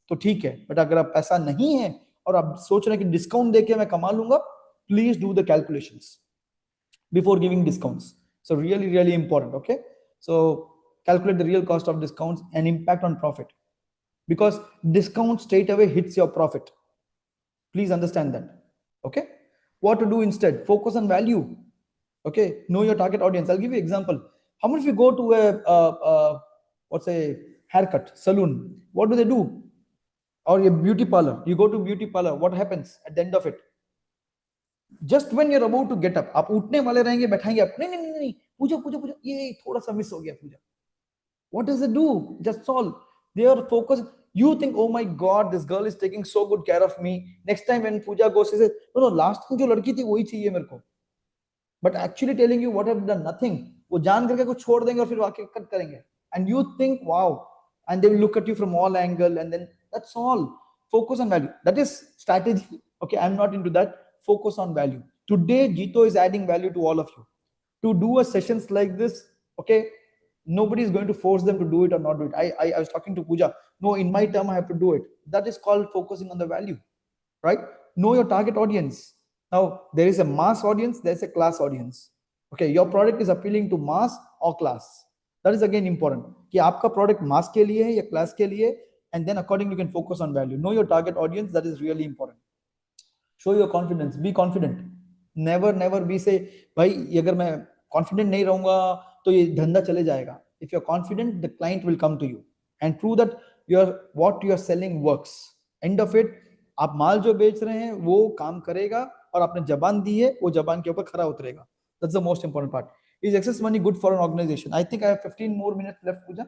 तो ठीक है, बट अगर आप पैसा नहीं है और आप सोच रहे हैं कि डिस्काउंट देके मैं कमा लूंगा, please do the calculations before giving discounts. So really important. Okay, so calculate the real cost of discounts and impact on profit, because discount straight away hits your profit. Please understand that. Okay, what to do instead? Focus on value. Okay, know your target audience. I'll give you an example. How much if you go to a what's a haircut salon, what do they do? Or a beauty parlor, you go to beauty parlor, what happens at the end of it? Just when you're about to get up, आप उठने वाले रहेंगे, बैठाएंगे आप, नहीं पूजा ये थोड़ा सा miss हो गया पूजा. What does it do? Just solve. They are focused. You think, oh my God, this girl is taking so good care of me. Next time when Pooja goes, she says, no, last time जो लड़की थी वही चाहिए मेरे को. But actually telling you what have done nothing. वो जान करके कुछ छोड़ देंगे और फिर वाकई कट करेंगे. And you think, wow, and they will look at you from all angle, and then that's all. Focus on value. That is strategy. Okay, I'm not into that. Focus on value. Today, Jito is adding value to all of you. To do a sessions like this, okay, nobody is going to force them to do it or not do it. I was talking to Pooja. No, in my term, I have to do it. That is called focusing on the value, right? Know your target audience. Now, there is a mass audience, there's a class audience. Okay, your product is appealing to mass or class. That is again important. कि आपका product mass के लिए है या class के लिए, and then accordingly you can focus on value. Know your target audience, that is really important. Show your confidence, be confident. Never be say, भाई अगर मैं confident नहीं रहूंगा तो ये धंधा चले जाएगा. If you're confident, the client will come to you and prove that what you're selling works. End of it, आप माल जो बेच रहे हैं वो काम करेगा और आपने जबान दी है वो जबान के ऊपर खरा उतरेगा. That's the most important part. Is excess money good for an organization? I think I have 15 more minutes left, Pooja.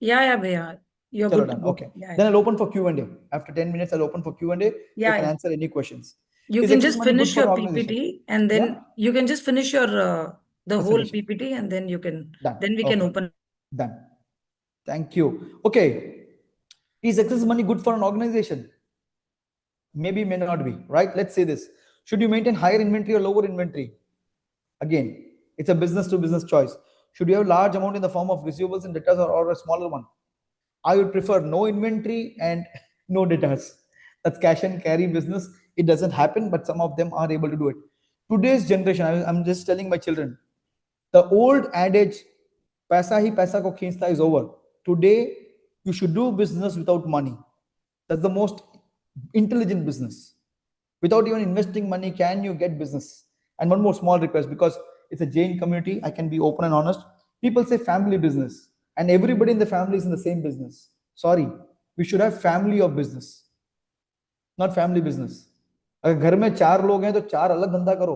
Yeah, Bhaiya. You're Chalo good to done. go. Okay. Yeah, Then I'll open for Q&A. After 10 minutes, I'll open for Q&A. You Yeah, can yeah. answer any questions. You Is can excess just money good finish for your an organization? PPT and then Yeah. you can just finish your the Let's whole finish it. PPT and then you can Done. then we can Okay. open. Done. Thank you. Okay. Is excess money good for an organization? Maybe, may not be, right? Let's say this. Should you maintain higher inventory or lower inventory? Again, it's a business to business choice. Should you have large amount in the form of receivables and debtors or a smaller one? I would prefer no inventory and no debtors. That's cash and carry business. It doesn't happen, but some of them are able to do it. Today's generation, I'm just telling my children, the old adage, paisa hi paisa ko khinchta is over. Today, you should do business without money. That's the most intelligent business. Without even investing money, can you get business? And one more small request, because it's a Jain community, I can be open and honest. People say family business, and everybody in the family is in the same business. Sorry, we should have family of business, not family business. अगर घर में 4 लोग हैं तो 4 अलग धंधा करो.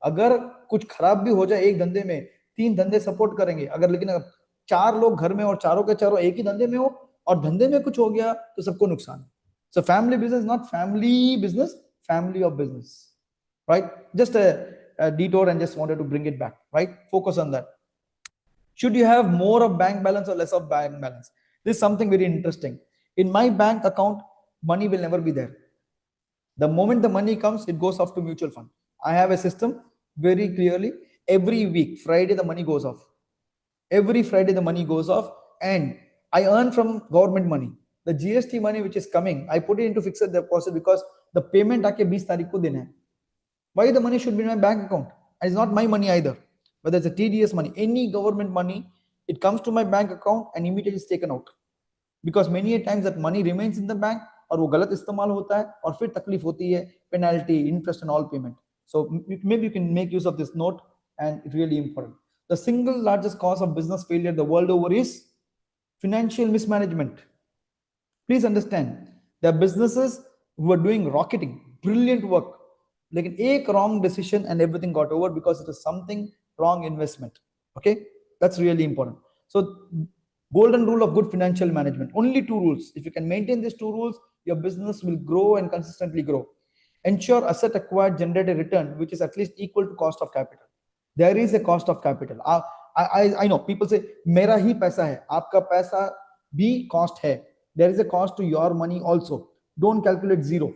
अगर कुछ खराब भी हो जाए एक धंधे में, 3 धंधे सपोर्ट करेंगे. अगर लेकिन अगर 4 लोग घर में और चारों के चारों एक ही धंधे में हो और धंधे में कुछ हो गया तो सबको नुकसान है. So family business, not family business, family of business, right? Just a detour and just wanted to bring it back, right? Focus on that. Should you have more of bank balance or less of bank balance? This is something very interesting. In my bank account, money will never be there. The moment the money comes, it goes off to mutual fund. I have a system very clearly. Every week, Friday, the money goes off. Every Friday, the money goes off, and I earn from government money. The GST money which is coming, I put it into fixed deposit because the payment aake 20 तारीख को देना है. Why the money should be in my bank account? And it's not my money either. Whether it's a TDS money, any government money, it comes to my bank account and immediately is taken out. Because many a times that money remains in the bank और वो गलत इस्तेमाल होता है और फिर तकलीफ होती है, penalty, interest and all payment. So maybe you can make use of this note, and it's really important. The single largest cause of business failure the world over is financial mismanagement. Please understand, there are businesses who are doing rocketing, brilliant work. Like a wrong decision and everything got over because it is something wrong investment. Okay, that's really important. So, golden rule of good financial management. Only 2 rules. If you can maintain these 2 rules, your business will grow and consistently grow. Ensure asset acquired generate a return which is at least equal to cost of capital. There is a cost of capital. I know people say, "Mera hi paisa hai." Aapka paisa bhi cost hai. There is a cost to your money also. Don't calculate zero.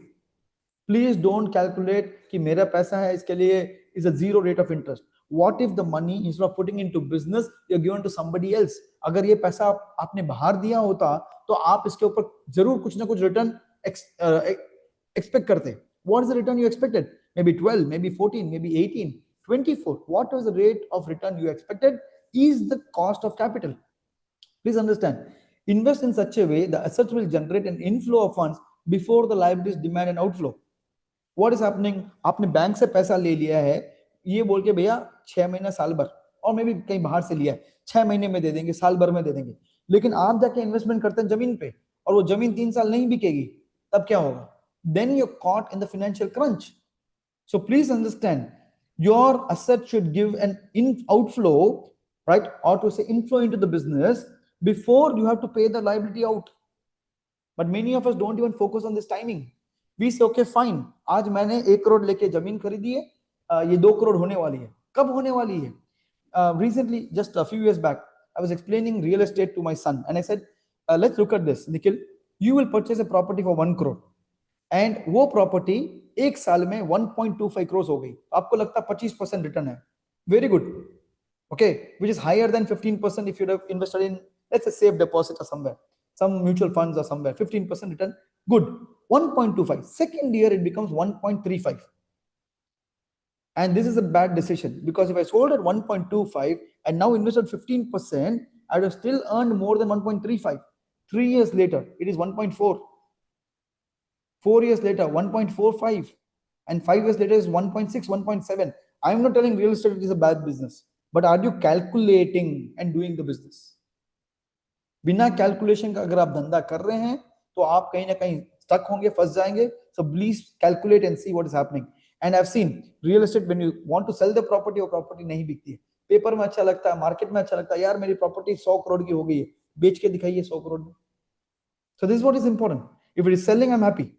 Please don't calculate कि मेरा पैसा है इसके लिए is a zero rate of interest. What if the money instead of putting into business you're given to somebody else? अगर ये पैसा आपने बाहर दिया होता तो आप इसके ऊपर जरूर कुछ ना कुछ रिटर्न एक्सपेक्ट करते. What is the return you expected? Maybe 12, maybe 14, maybe 18, 24. What was the rate of return you expected is the cost of capital. Please understand. Invest in such a way the assets will generate an inflow of funds before the liabilities demand an outflow. What is happening? आपने bank से पैसा ले लिया है ये बोल के भैया 6 महीना साल भर और मे भी कहीं बाहर से लिया है 6 महीने में दे देंगे साल भर में दे देंगे, लेकिन आप जाके इन्वेस्टमेंट करते हैं जमीन पे और वो जमीन 3 साल नहीं बिकेगी, तब क्या होगा? Then you're caught in the financial crunch. So please understand, your asset should give an outflow, right? Or to say inflow into the business before you have to pay the liability out. But many of us don't even focus on this timing. We say, okay, fine, आज मैंने 1 करोड़ लेके जमीन खरीदी है, ये 2 करोड़ होने वाली है. कब होने वाली है? Recently, just a few years back, I was explaining real estate to my son, and I said, let's look at this, Nikhil. You will purchase a property for 1 crore, and वो property एक साल में 1.25 crores हो गई. आपको लगता 25% return है. Very good. Okay, which is higher than 15% if you have invested in, let's say, safe deposit or somewhere, some mutual funds or somewhere. 15% return, good. 1.25. Second year it becomes 1.35. And this is a bad decision, because if I sold at 1.25 and now invested 15%, I would have still earned more than 1.35. 3 years later, it is 1.4. 4 years later, 1.45. And 5 years later is 1.6, 1.7. I'm not telling real estate is a bad business, but are you calculating and doing the business? बिना calculation का अगर आप धंधा कर रहे हैं तो आप कहीं ना कहीं स्टक होंगे, फंस जाएंगे. So please calculate and see what is happening. And I've seen real estate, when you want to sell the property, वो प्रॉपर्टी नहीं बिकती है. पेपर में अच्छा लगता है, मार्केट में अच्छा लगता है, यार मेरी प्रॉपर्टी 100 करोड़ की हो गई है, बेच के दिखाइए 100 करोड़ में. So this is what is important. If it is selling, I'm happy.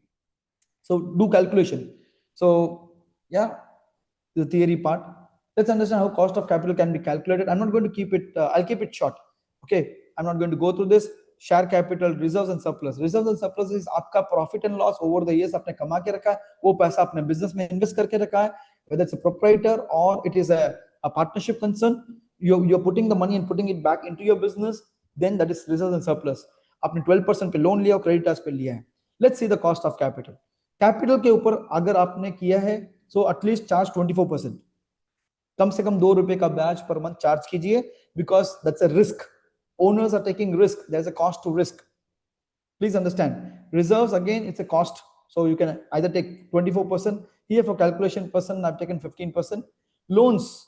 So do calculation. So yeah, the theory part. Let's understand how cost of capital can be calculated. I'm not going to keep it, I'll keep it short. Okay, I'm not going to go through this. Share capital, reserves and surplus. Reserves and surplus is आपका profit and loss over the years आपने कमा के रखा है, वो पैसा अपने business में invest करके रखा है, whether it's a proprietor or it is a partnership concern, you're putting the money and putting it back into your business, then that is reserves and surplus. आपने 12% पे लोन लिया और creditors पे लिया है. Let's see the cost of capital. Capital के ऊपर अगर आपने किया है, so at least charge 24%. कम से कम 2 रुपए का ब्याज पर मंथ चार्ज कीजिए, because that's a risk. Owners are taking risk. There's a cost to risk. Please understand. Reserves, again, it's a cost. So you can either take 24%. Here for calculation person, I've taken 15%. Loans,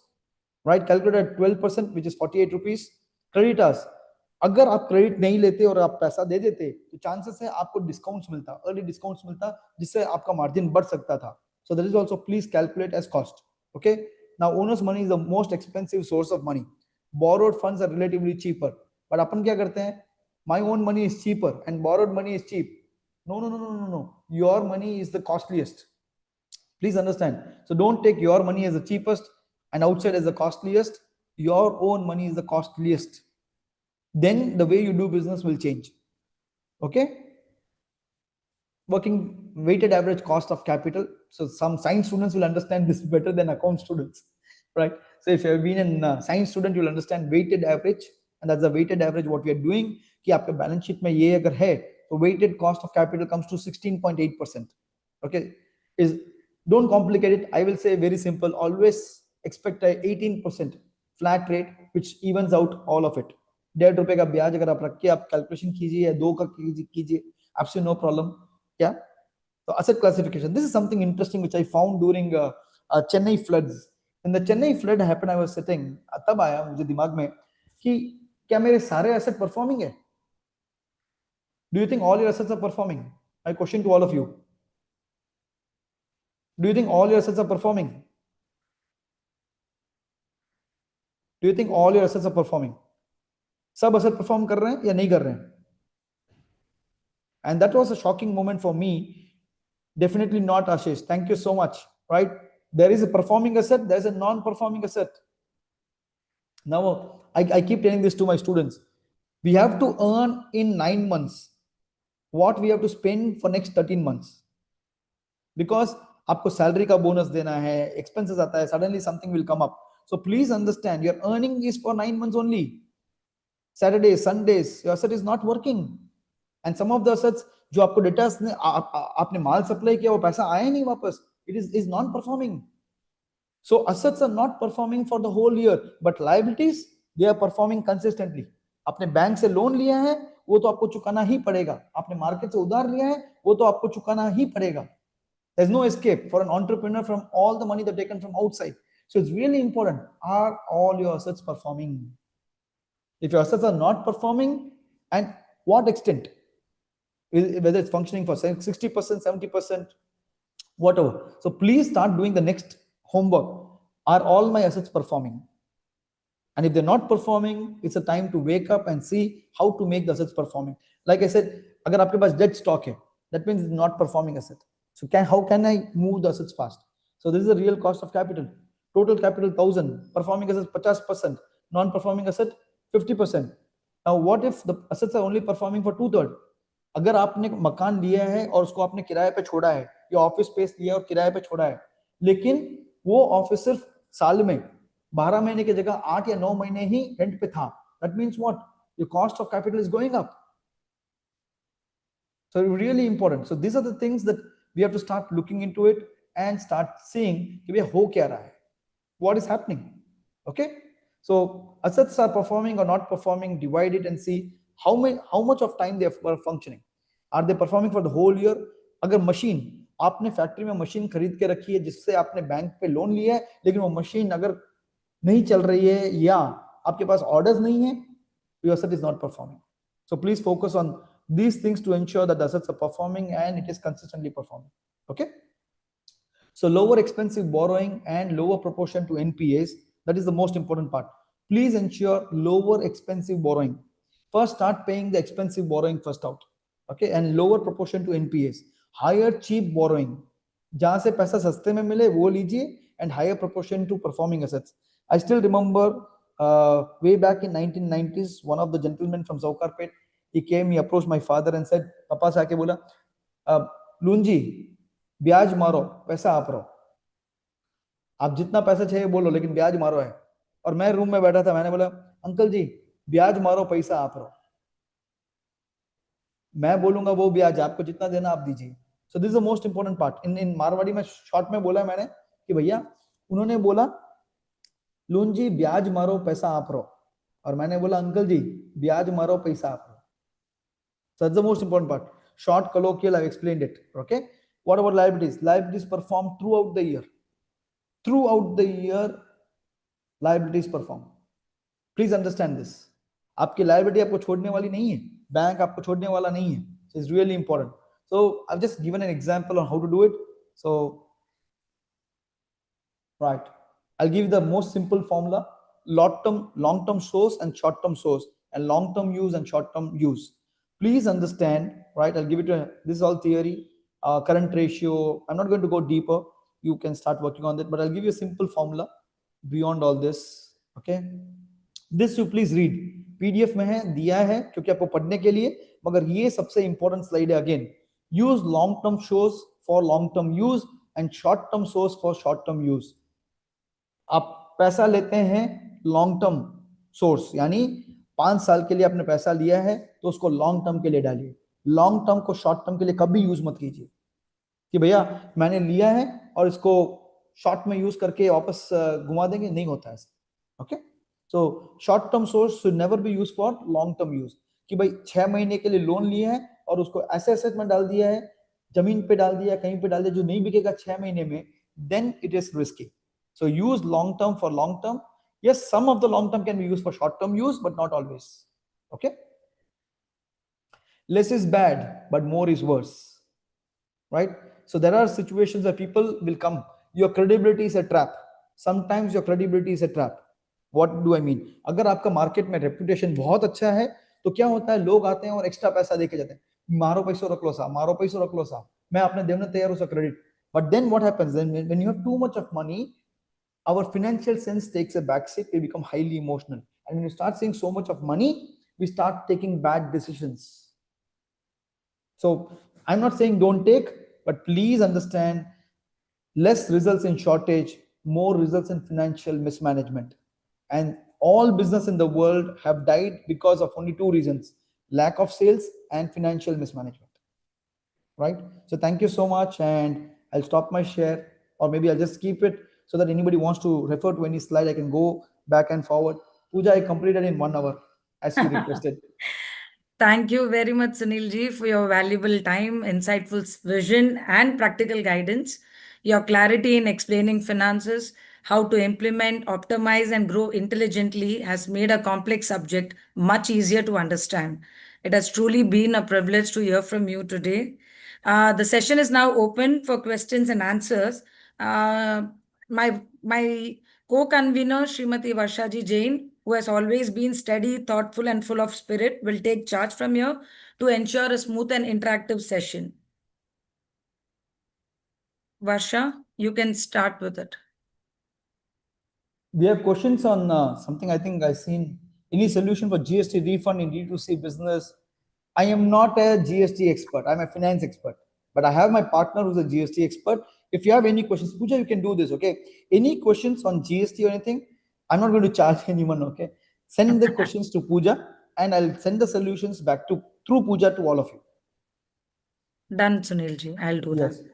right? Calculated at 12%, which is 48 rupees. Creditors, अगर आप credit नहीं लेते और आप पैसा दे देते तो chances है आपको डिस्काउंट्स मिलता, अर्ली डिस्काउंट्स मिलता, जिससे आपका मार्जिन बढ़ सकता था. So that is also, please calculate as cost. Okay. Now owner's money is the most expensive source of money. Borrowed funds are relatively cheaper. But अपन क्या करते हैं? My own money is cheaper and borrowed money is cheap. No, no, no, no, no, no. Your money is the costliest. Please understand. So don't take your money as the cheapest and outside as the costliest. Your own money is the costliest. Then the way you do business will change. Okay. Working weighted average cost of capital. So some science students will understand this better than account students, right? So if you have been a science student, you'll understand weighted average, and that's the weighted average what we are doing. कि आपके balance sheet में ये अगर है, so weighted cost of capital comes to 16.8%. Okay, is don't complicate it. I will say very simple. Always expect a 18% flat rate, which evens out all of it. 1.5 रुपए का ब्याज अगर आप रख के आप कैलकुलेशन कीजिए या 2 का कीजिए, absolutely no problem. Yeah. So asset classification. This is something interesting which I found during Chennai floods. When the Chennai flood happened, I was sitting. तब आया मुझे दिमाग में कि क्या मेरे सारे asset performing है? Do you think all your assets are performing? My question to all of you. Do you think all your assets are performing? Do you think all your assets are performing? सब asset perform कर रहे हैं या नहीं कर रहे हैं? And that was a shocking moment for me. Definitely not, Ashish. Thank you so much. Right? There is a performing asset, there is a non-performing asset. Now, I keep telling this to my students. We have to earn in 9 months what we have to spend for next 13 months. Because आपको salary का bonus देना है, expenses आता है, suddenly something will come up. So please understand, your earning is for 9 months only. Saturdays, Sundays, your asset is not working. And some of the assets जो आपको datas ने आपने माल सप्लाई किया वो पैसा आया नहीं वापस, it is non performing. So assets are not performing for the whole year, but liabilities, they are performing consistently. आपने बैंक से लोन लिया है वो तो आपको चुकाना ही पड़ेगा, आपने मार्केट से उधार लिया है वो तो आपको चुकाना ही पड़ेगा. There's no escape for an entrepreneur from all the money they've taken from outside. So it's really important, are all your assets performing? If your assets are not performing, and what extent, whether it's functioning for 60%, 70%, whatever. So please start doing the next homework. Are all my assets performing? And if they're not performing, it's a time to wake up and see how to make the assets performing. Like I said, agar aapke paas dead stock hai, that means it's not performing asset. So how can I move the assets fast? So this is the real cost of capital. Total capital 1000, performing assets 50%, non-performing asset 50%. Now what if the assets are only performing for 2/3? अगर आपने मकान लिया है और उसको आपने किराए पे छोड़ा है, या ऑफिस स्पेस लिया और किराए पे छोड़ा है, लेकिन वो ऑफिस सिर्फ साल में 12 महीने की जगह 8 या 9 महीने ही रेंट पे था, that means what? Your cost of capital is going up. So really important. So these are the things that we have to start looking into it and start seeing कि भैया हो क्या रहा है, what is happening. Okay, so assets are performing or not performing, divide it and see how much of time they are functioning. Are they performing for the whole year? अगर machine आपने factory में machine खरीद के रखी है जिससे आपने bank पे लोन लिया है, लेकिन वो मशीन अगर नहीं चल रही है या आपके पास ऑर्डर्स नहीं है, your asset is not performing. So please focus on these things to ensure that the assets are performing and it is consistently performing. Okay, so lower expensive borrowing and lower proportion to NPAs, that is the most important part. Please ensure lower expensive borrowing. First start paying the expensive borrowing first out. Okay, and lower proportion to NPAs. Higher cheap borrowing, जहां से पैसा सस्ते में मिले वो लीजिए, and higher proportion to performing assets. I still remember way back in 1990s, one of the gentlemen from Saukarpet, he came, he approached my father and said, पापा से आके बोला, लूंजी ब्याज मारो, पैसा आप रहो, आप जितना पैसा चाहिए बोलो लेकिन ब्याज मारो है. और मैं रूम में बैठा था, मैंने बोला अंकल जी ब्याज मारो, पैसा आप रहो, मैं बोलूंगा वो ब्याज, आपको जितना देना आप दीजिए. So this is the most important part. In Marwari में शॉर्ट में बोला मैंने कि भैया, उन्होंने बोला लून जी ब्याज मारो पैसा आप रहो, और मैंने बोला अंकल जी ब्याज मारो पैसा आप रहो. So that's the most important part. Short, colloquial, I've explained it. Okay. What about liabilities? Liabilities perform throughout the year. Throughout the year, liabilities perform. Please understand this. आपकी liability आपको छोड़ने वाली नहीं है, बैंक आपको छोड़ने वाला नहीं है. So it's really important. So I've just given an example on how to do it. So, right, I'll give you the most simple formula: long-term source and short-term source, and long-term use and short-term use. Please understand, right? I'll give it to this is all theory, current ratio. I'm not going to go deeper. You can start working on that, but I'll give you a simple formula beyond all this. Okay, this you please read. PDF में है, दिया है क्योंकि आपको पढ़ने के लिए, मगर ये सबसे important slide है. Again, use long-term source for long-term use and short-term source for short-term use. आप पैसा लेते हैं लॉन्ग टर्म सोर्स, यानी 5 साल के लिए आपने पैसा लिया है तो उसको लॉन्ग टर्म के लिए डालिए. लॉन्ग टर्म को शॉर्ट टर्म के लिए कभी यूज मत कीजिए कि भैया मैंने लिया है और इसको शॉर्ट में यूज करके वापस घुमा देंगे, नहीं होता है. Okay, so short term source should never be use for long term use. कि भाई 6 महीने के लिए लोन लिया है और उसको ऐसे एसेट में डाल दिया है, जमीन पे डाल दिया, कहीं पे डाल दिया जो नहीं बिकेगा 6 महीने में, then it is risky. So use long term for long term. Yes, some of the long term can be used for short term use, but not always. Okay. Less is bad, but more is worse. Right? So there are situations where people will come. Your credibility is a trap. Sometimes your credibility is a trap. What do I mean? अगर आपका market में reputation बहुत अच्छा है तो क्या होता है, लोग आते हैं और एक्स्ट्रा पैसा देके जाते हैं, मारो पैसो रख लो साहब, मारो पैसो रख लो साहब, मैं आपने देने तैयार हूं credit. But then what happens then when you have too much of money, our financial sense takes a backseat. We become highly emotional, and when you start seeing so much of money, we start taking bad decisions. So I'm not saying don't take, but please understand, less results in shortage, more results in financial mismanagement. And all business in the world have died because of only 2 reasons: lack of sales and financial mismanagement. Right? So thank you so much, and I'll stop my share, or maybe I'll just keep it so that anybody wants to refer to any slide, I can go back and forward. Pooja, I completed in 1 hour as you requested. Thank you very much, Sunil ji, for your valuable time, insightful vision, and practical guidance. Your clarity in explaining finances, how to implement, optimize, and grow intelligently has made a complex subject much easier to understand. It has truly been a privilege to hear from you today. The session is now open for questions and answers. My co-convener, Srimati Varshaji Jain, who has always been steady, thoughtful, and full of spirit, will take charge from here to ensure a smooth and interactive session. Varsha, you can start with it. We have questions on something I think I've seen. Any solution for GST refund in D2C business? I am not a GST expert. I'm a finance expert, but I have my partner who's a GST expert. If you have any questions, Pooja, you can do this. Okay. Any questions on GST or anything? I'm not going to charge anyone. Okay. Send the questions to Pooja, and I'll send the solutions back to through Pooja to all of you. Done, Sunilji. I'll do Yes. that.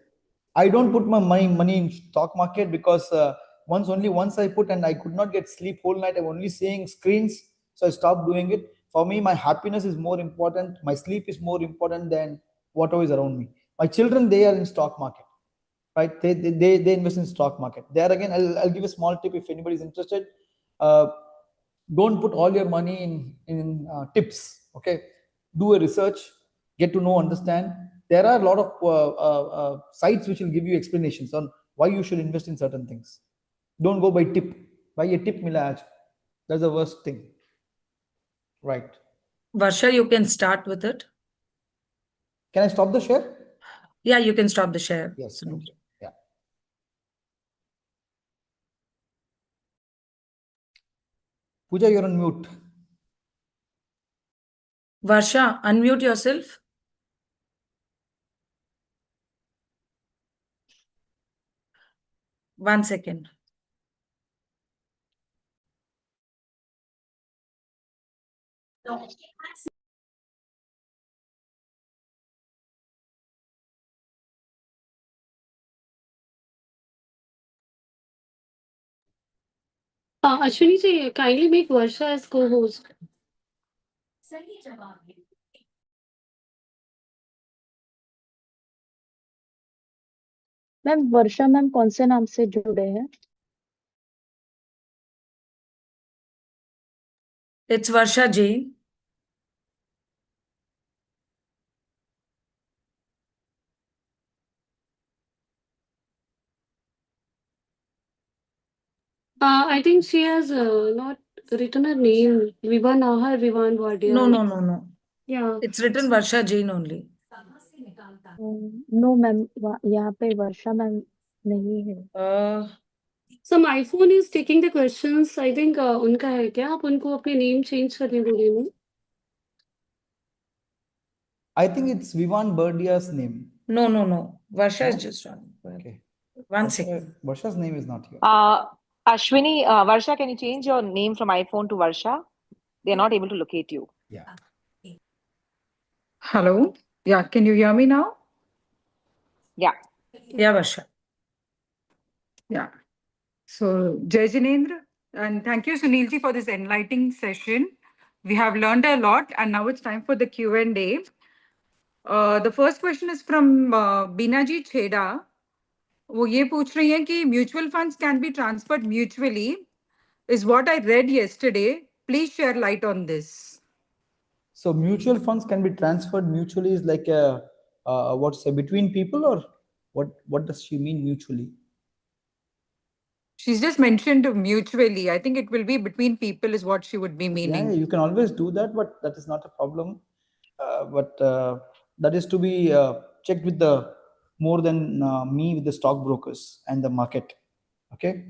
I don't put my money in stock market because once I put and I could not get sleep whole night. I'm only seeing screens, so I stopped doing it. For me, my happiness is more important. My sleep is more important than whatever is around me. My children, they are in stock market, right? They invest in stock market. There again, I'll give a small tip if anybody is interested. Uh, don't put all your money in tips. Okay, do a research, get to know, understand. There are a lot of sites which will give you explanations on why you should invest in certain things. Don't go by tip. Buy a tip mila aaj. That's the worst thing, right? Varsha, you can start with it. Can I stop the share? Yeah, you can stop the share. Yes, thank you. Yeah. Pooja, you're on mute. Varsha, unmute yourself. One second. Ashwini ji, kindly make Varsha as co-host. Ma'am Varsha ma'am कौन से नाम से जुड़े हैं? It's Varsha Jain. I think she has not written her name. Viva Nahar, Vivan Wadia. No. Yeah. It's written Varsha Jain only. No ma'am यहाँ पे वर्षा ma'am नहीं है. Some iPhone is taking the questions. I think उनका है क्या? आप उनको अपने name change करने बोलिए ना. I think it's Vivan Birdia's name. No. Varsha No? is just wrong. Okay. One second. Varsha's name is not here. Ashwini, Varsha, can you change your name from iPhone to Varsha? They're not able to locate you. Yeah. Hello. Yeah, can you hear me now? Yeah. Yeah, Varsha. Yeah. So, Jai Jinendra, and thank you, Sunilji, for this enlightening session. We have learned a lot, and now it's time for the Q&A. The first question is from Binaji Chheda. वो ये पूछ रही हैं कि mutual funds can be transferred mutually, is what I read yesterday. Please share light on this. So mutual funds can be transferred mutually is like a what's say between people, or what does she mean mutually? She's just mentioned mutually. I think it will be between people is what she would be meaning. Yeah, you can always do that, but that is not a problem. But that is to be checked with the more than me with the stockbrokers and the market. Okay.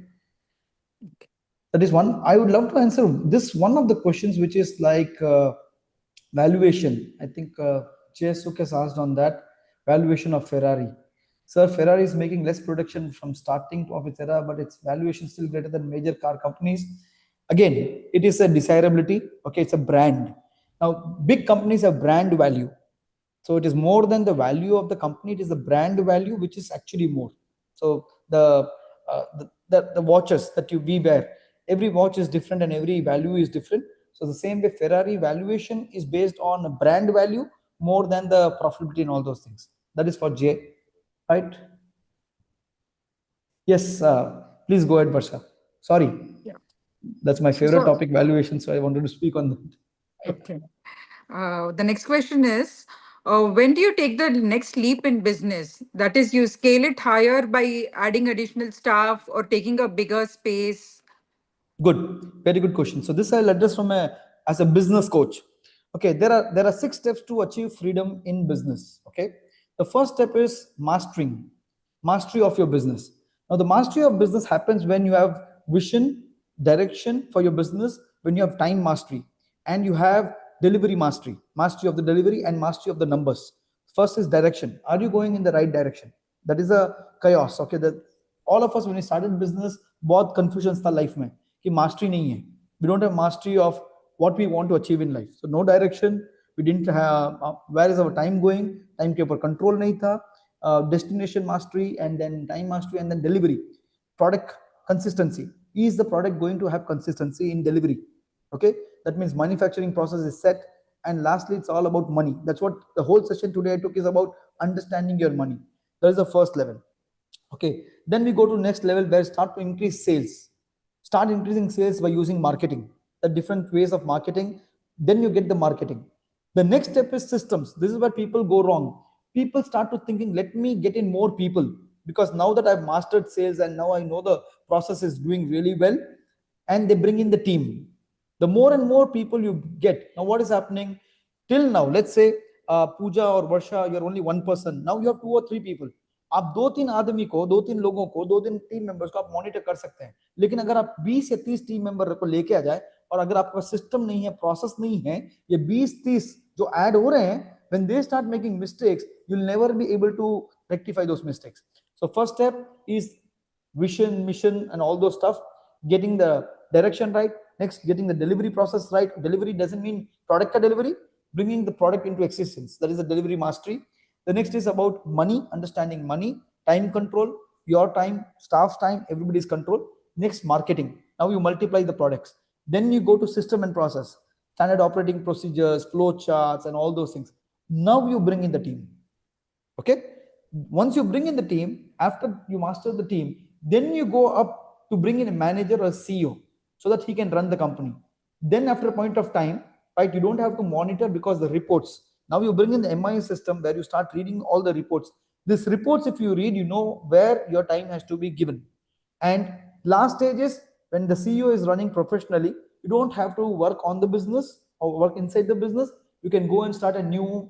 That is one. I would love to answer this one of the questions, which is like valuation. I think JSUK has asked on that valuation of Ferrari. Sir, Ferrari is making less production from starting of its era, but its valuation is still greater than major car companies. Again, it is a desirability. Okay, it's a brand. Now, big companies have brand value. So it is more than the value of the company. It is the brand value, which is actually more. So the watches that we wear, every watch is different and every value is different. So the same way, Ferrari valuation is based on a brand value more than the profitability and all those things. That is for J, right? Yes, please go ahead, Varsha. Sorry. Yeah. That's my favorite topic, valuation. So I wanted to speak on that. Okay. The next question is, when do you take the next leap in business? That is, you scale it higher by adding additional staff or taking a bigger space? Good, very good question. So this I'll address from as a business coach. Okay, there are 6 steps to achieve freedom in business. Okay, the first step is mastery of your business. Now, the mastery of business happens when you have vision, direction for your business, when you have time mastery, and you have delivery mastery of the delivery and mastery of the numbers. First is direction. Are you going in the right direction? That is a chaos. Okay, that all of us when we started business, बहुत confusions था life में कि mastery नहीं है. We don't have mastery of what we want to achieve in life. So no direction. We didn't have where is our time going. Time के ऊपर control नहीं था. Destination mastery and then time mastery and then delivery. Product consistency. Is the product going to have consistency in delivery? Okay, that means manufacturing process is set. And lastly, it's all about money. That's what the whole session today I took is about understanding your money. That is the first level. Okay, then we go to next level where start to increase sales. Start increasing sales by using marketing, the different ways of marketing. Then you get the marketing. The next step is systems. This is where people go wrong. People start to thinking, let me get in more people, because now that I've mastered sales and now I know the process is doing really well, and they bring in the team. The more and more people you get, now what is happening till now? Let's say Pooja or Varsha, you're only one person. Now you have 2 or 3 people. आप 2-3 आदमी को, 2-3 लोगों को, 2-3 team members को आप monitor कर सकते हैं. लेकिन अगर आप 20 या 30 टीम मेंबर को लेके आ जाए और अगर आपका सिस्टम नहीं है, प्रोसेस नहीं है, ये 20-30 जो ऐड हो रहे हैं, when they start making mistakes, you'll never be able to rectify those mistakes. So first step is vision, mission, and all those stuff. Getting the direction right. Next, getting the delivery process right. Delivery doesn't mean product delivery. Bringing the product into existence. That is the delivery mastery. The next is about money, understanding money, time control, your time, staff's time, everybody's control. Next, marketing. Now you multiply the products. Then you go to system and process, standard operating procedures, flow charts, and all those things. Now you bring in the team. Okay. Once you bring in the team, after you master the team, then you go up to bring in a manager or a CEO so that he can run the company. Then after a point of time, right, you don't have to monitor because the reports. Now you bring in the MIS system where you start reading all the reports. These reports, if you read, you know where your time has to be given. And last stage is when the CEO is running professionally, you don't have to work on the business or work inside the business. You can go and start a new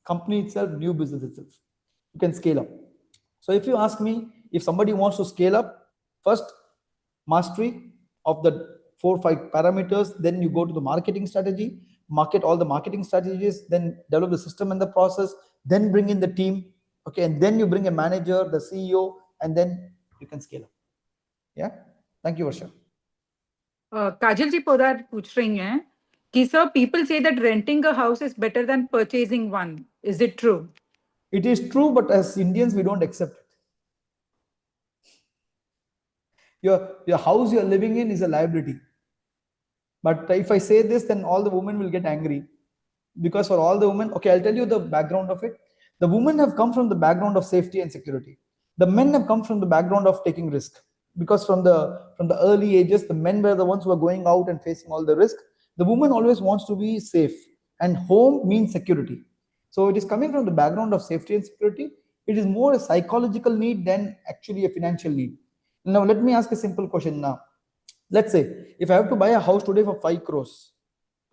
company itself, new business itself. You can scale up. So if you ask me, if somebody wants to scale up, first mastery of the 4-5 parameters, then you go to the marketing strategy, market all the marketing strategies, then develop the system and the process, then bring in the team, okay, and then you bring a manager, the CEO, and then you can scale up. Yeah, thank you, Varsha. काजल जी पोदार पूछ रही हैं कि sir, people say that renting a house is better than purchasing one. Is it true? It is true, but as Indians, we don't accept it. Your house you're living in is a liability. But if I say this, then all the women will get angry. Because for all the women, okay, I'll tell you the background of it. The women have come from the background of safety and security. The men have come from the background of taking risk. Because from the early ages, the men were the ones who are going out and facing all the risk. The woman always wants to be safe. And home means security. So it is coming from the background of safety and security. It is more a psychological need than actually a financial need. Now, let me ask a simple question now. Let's say, if I have to buy a house today for 5 crores,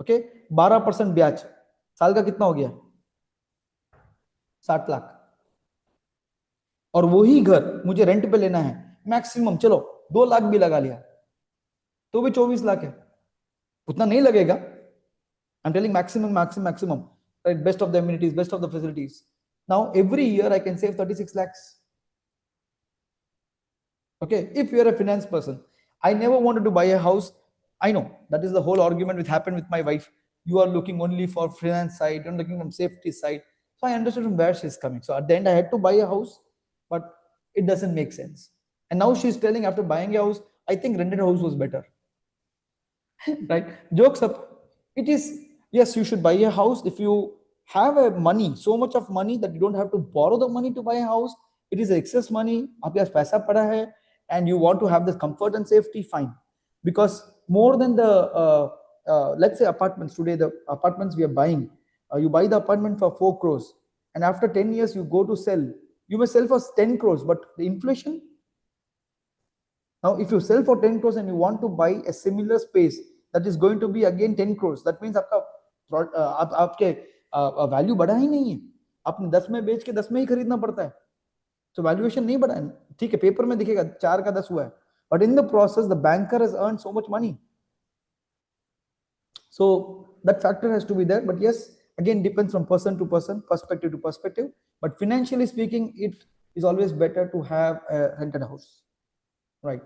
okay, 12% ब्याज, साल का कितना हो गया? 60 लाख. और वही घर मुझे रेंट पे लेना है, मैक्सिमम चलो 2 लाख भी लगा लिया, तो भी 24 लाख है. उतना नहीं लगेगा. I'm telling maximum, right? Best of the amenities, best of the facilities. Now, every year I can save 36 lakhs. Okay, if you're a finance person, I never wanted to buy a house. I know that is the whole argument which happened with my wife. You are looking only for finance side, you're looking from safety side. So I understood from where she's coming. So at the end, I had to buy a house, but it doesn't make sense. And now she's telling after buying a house, I think rented house was better. Right? Jokes up. It is, yes, you should buy a house if you have a money, so much of money that you don't have to borrow the money to buy a house. It is excess money. आपके पास पैसा पड़ा है, and you want to have this comfort and safety, fine. Because more than the, let's say apartments today, the apartments we are buying, you buy the apartment for 4 crores, and after 10 years you go to sell, you may sell for 10 crores, but the inflation, Now, if you sell for 10 crores and you want to buy a similar space that is going to be again 10 crores, that means आपके value बढ़ा ही नहीं है, आपने 10 में बेच के 10 में ही खरीदना पड़ता है, तो वैल्यूएशन नहीं बढ़ा है. ठीक है, पेपर में दिखेगा 4 का 10 हुआ है, but in the process the banker has earned so much money. So that factor has to be there. But yes, again, depends from person to person, perspective to perspective, but financially speaking, it is always better to have a rented house, right?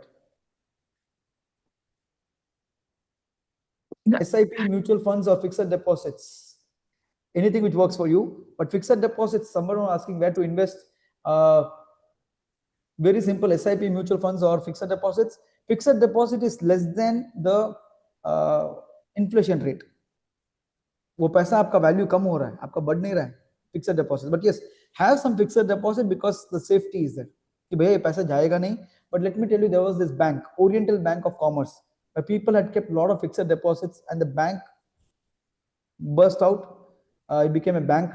Yeah. SIP, mutual funds, or fixed deposits, anything which works for you. But fixed deposits, someone asking where to invest, very simple. SIP, mutual funds, or fixed deposits. Fixed deposit is less than the inflation rate. वो पैसा आपका value कम हो रहा है, आपका बढ़ नहीं रहा है, fixed deposit. But yes, have some fixed deposit because the safety is there कि भैया ये पैसा जाएगा नहीं. But let me tell you, there was this bank, Oriental Bank of Commerce, where people had kept a lot of fixed deposits and the bank burst out. It became a bank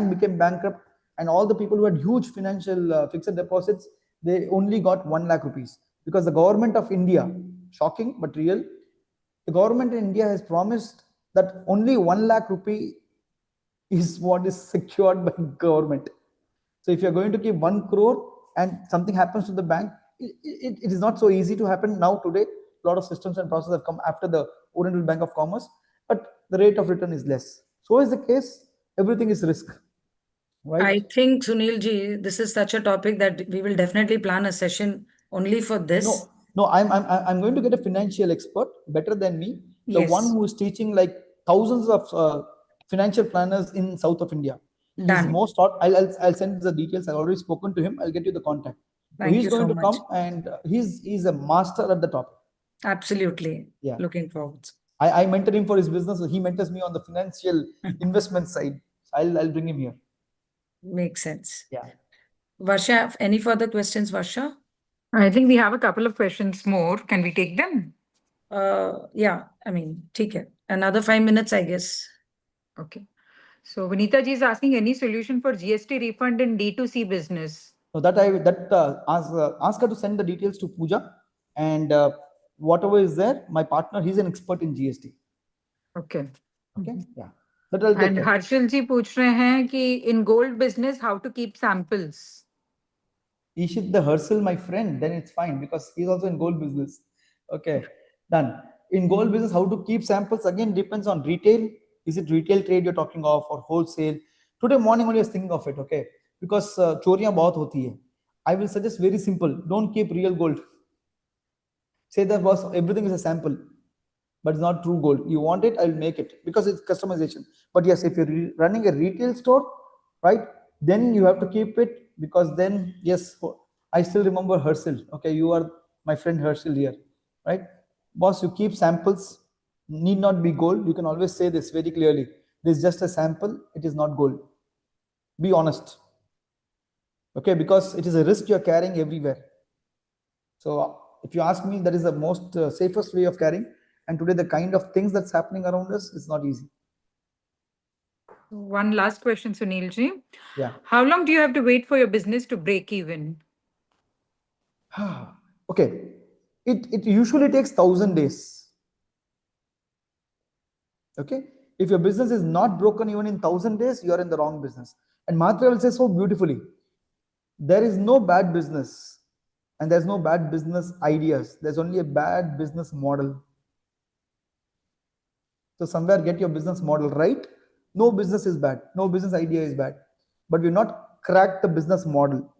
became bankrupt, and all the people who had huge financial fixed deposits, they only got 1 lakh rupees because the government of India, shocking but real, the government in India has promised that only 1 lakh rupee is what is secured by government. So if you're going to keep 1 crore and something happens to the bank, it is not so easy to happen now today. A lot of systems and processes have come after the Oriental Bank of Commerce, but the rate of return is less. So is the case, everything is risk, right? I think, Sunil ji, this is such a topic that we will definitely plan a session only for this. No, I'm going to get a financial expert better than me, the Yes. one who is teaching like thousands of financial planners in south of India. He's Done. most taught. I'll send the details. I've already spoken to him. I'll get you the contact. So Thank he's you going so to much. come, and he's a master at the topic. Absolutely. Yeah. Looking forward. I mentor him for his business. He mentors me on the financial investment side. I'll bring him here. Makes sense. Yeah. Varsha, any further questions, Varsha? I think we have a couple of questions more. Can we take them? Yeah, I mean, ठीक है. Another 5 minutes, I guess. Okay. So Vinita ji is asking any solution for GST refund in D2C business. So ask her to send the details to Pooja, and whatever is there, my partner, he's an expert in GST. Okay. Okay. Yeah. That I'll take And care. Harshil ji पूछ रहे हैं कि in gold business how to keep samples. Ishit the Herschel, my friend, then it's fine because he's also in gold business. Okay, done. In gold business, how to keep samples again depends on retail. Is it retail trade you're talking of or wholesale? Today morning only I was thinking of it. Okay, because चोरियां बहुत होती है. I will suggest very simple. Don't keep real gold. Say that was everything is a sample, but it's not true gold. You want it, I'll make it because it's customization. But yes, if you're running a retail store, right, then you have to keep it because then, yes, I still remember Herschel. Okay, you are my friend Herschel here, right? Boss, you keep samples, need not be gold. You can always say this very clearly. This is just a sample, it is not gold. Be honest. Okay, because it is a risk you're carrying everywhere. So if you ask me, that is the most safest way of carrying. And today, the kind of things that's happening around us is not easy. One last question, Sunil ji. Yeah. How long do you have to wait for your business to break even? Okay. It usually takes 1,000 days. Okay. If your business is not broken even in 1,000 days, you are in the wrong business. And Matra will say so beautifully, there is no bad business and there's no bad business ideas. There's only a bad business model. So somewhere get your business model right. No business is bad. No business idea is bad. But we've not cracked the business model.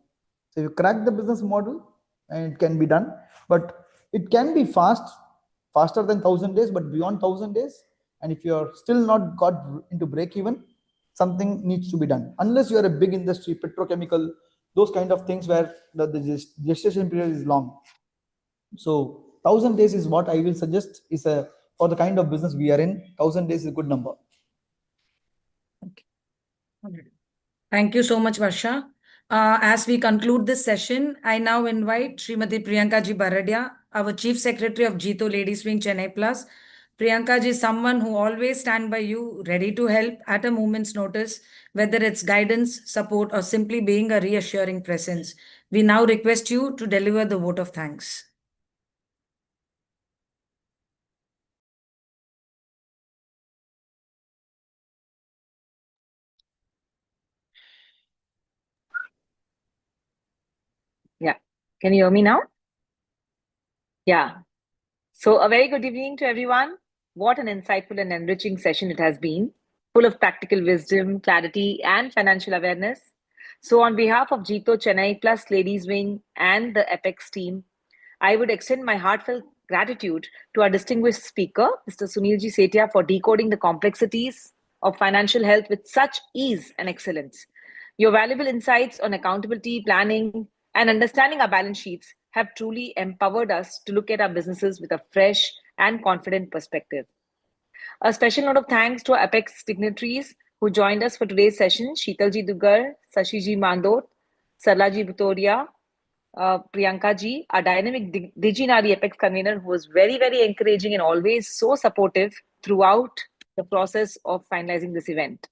So you crack the business model and it can be done. But it can be faster than 1,000 days, but beyond 1,000 days. And if you're still not got into break even, something needs to be done. Unless you're a big industry, petrochemical, those kind of things where the gestation period is long. So 1,000 days is what I will suggest is for the kind of business we are in. 1,000 days is a good number. Okay. Thank you so much, Varsha. As we conclude this session, I now invite Srimati Priyanka Ji Baradia, our Chief Secretary of Jito Ladies Wing Chennai Plus. Priyanka Ji is someone who always stand by you, ready to help at a moment's notice, whether it's guidance, support, or simply being a reassuring presence. We now request you to deliver the vote of thanks. Can you hear me now? Yeah. So, a very good evening to everyone. What an insightful and enriching session it has been, full of practical wisdom, clarity, and financial awareness. So, on behalf of Jito Chennai Plus Ladies Wing and the Apex team, I would extend my heartfelt gratitude to our distinguished speaker, Mr. Sunilji Setia, for decoding the complexities of financial health with such ease and excellence. Your valuable insights on accountability, planning, and understanding our balance sheets have truly empowered us to look at our businesses with a fresh and confident perspective. A special note of thanks to our Apex dignitaries who joined us for today's session: Sheetalji Dugar, Sashiji Mandot, Sarlaji Butoria, Priyanka ji, our dynamic Diginari Apex convener, who was very, very encouraging and always so supportive throughout the process of finalizing this event,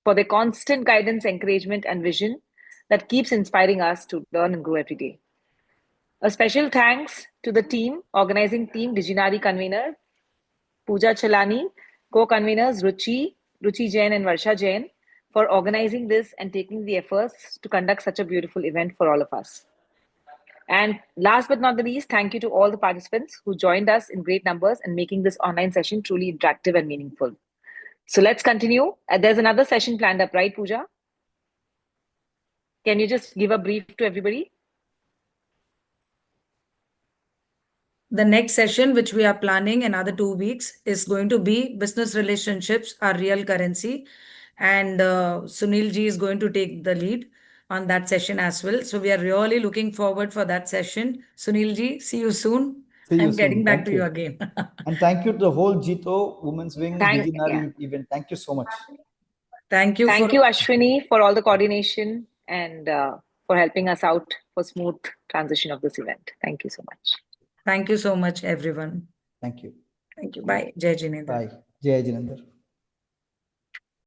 for their constant guidance, encouragement, and vision that keeps inspiring us to learn and grow every day. A special thanks to the team, organizing team, Diginari convener, Pooja Chalani, co-conveners Ruchi Jain and Varsha Jain, for organizing this and taking the efforts to conduct such a beautiful event for all of us. And last but not the least, thank you to all the participants who joined us in great numbers and making this online session truly interactive and meaningful. So let's continue. There's another session planned up, right, Pooja? Can you just give a brief to everybody? The next session, which we are planning another 2 weeks, is going to be business relationships, our real currency. And Sunil ji is going to take the lead on that session as well. So we are really looking forward for that session. Sunil ji, see you soon. See you I'm getting soon. back Thank to you. you again. And thank you to the whole Jito Women's Wing Yeah. Diginari event. Thank you so much. Thank you. Thank you, Ashwini, for all the coordination and for helping us out for smooth transition of this event. Thank you so much. Thank you so much, everyone. Thank you. Thank you. Bye. Jai Jinendra. Bye. Jai Jinendra.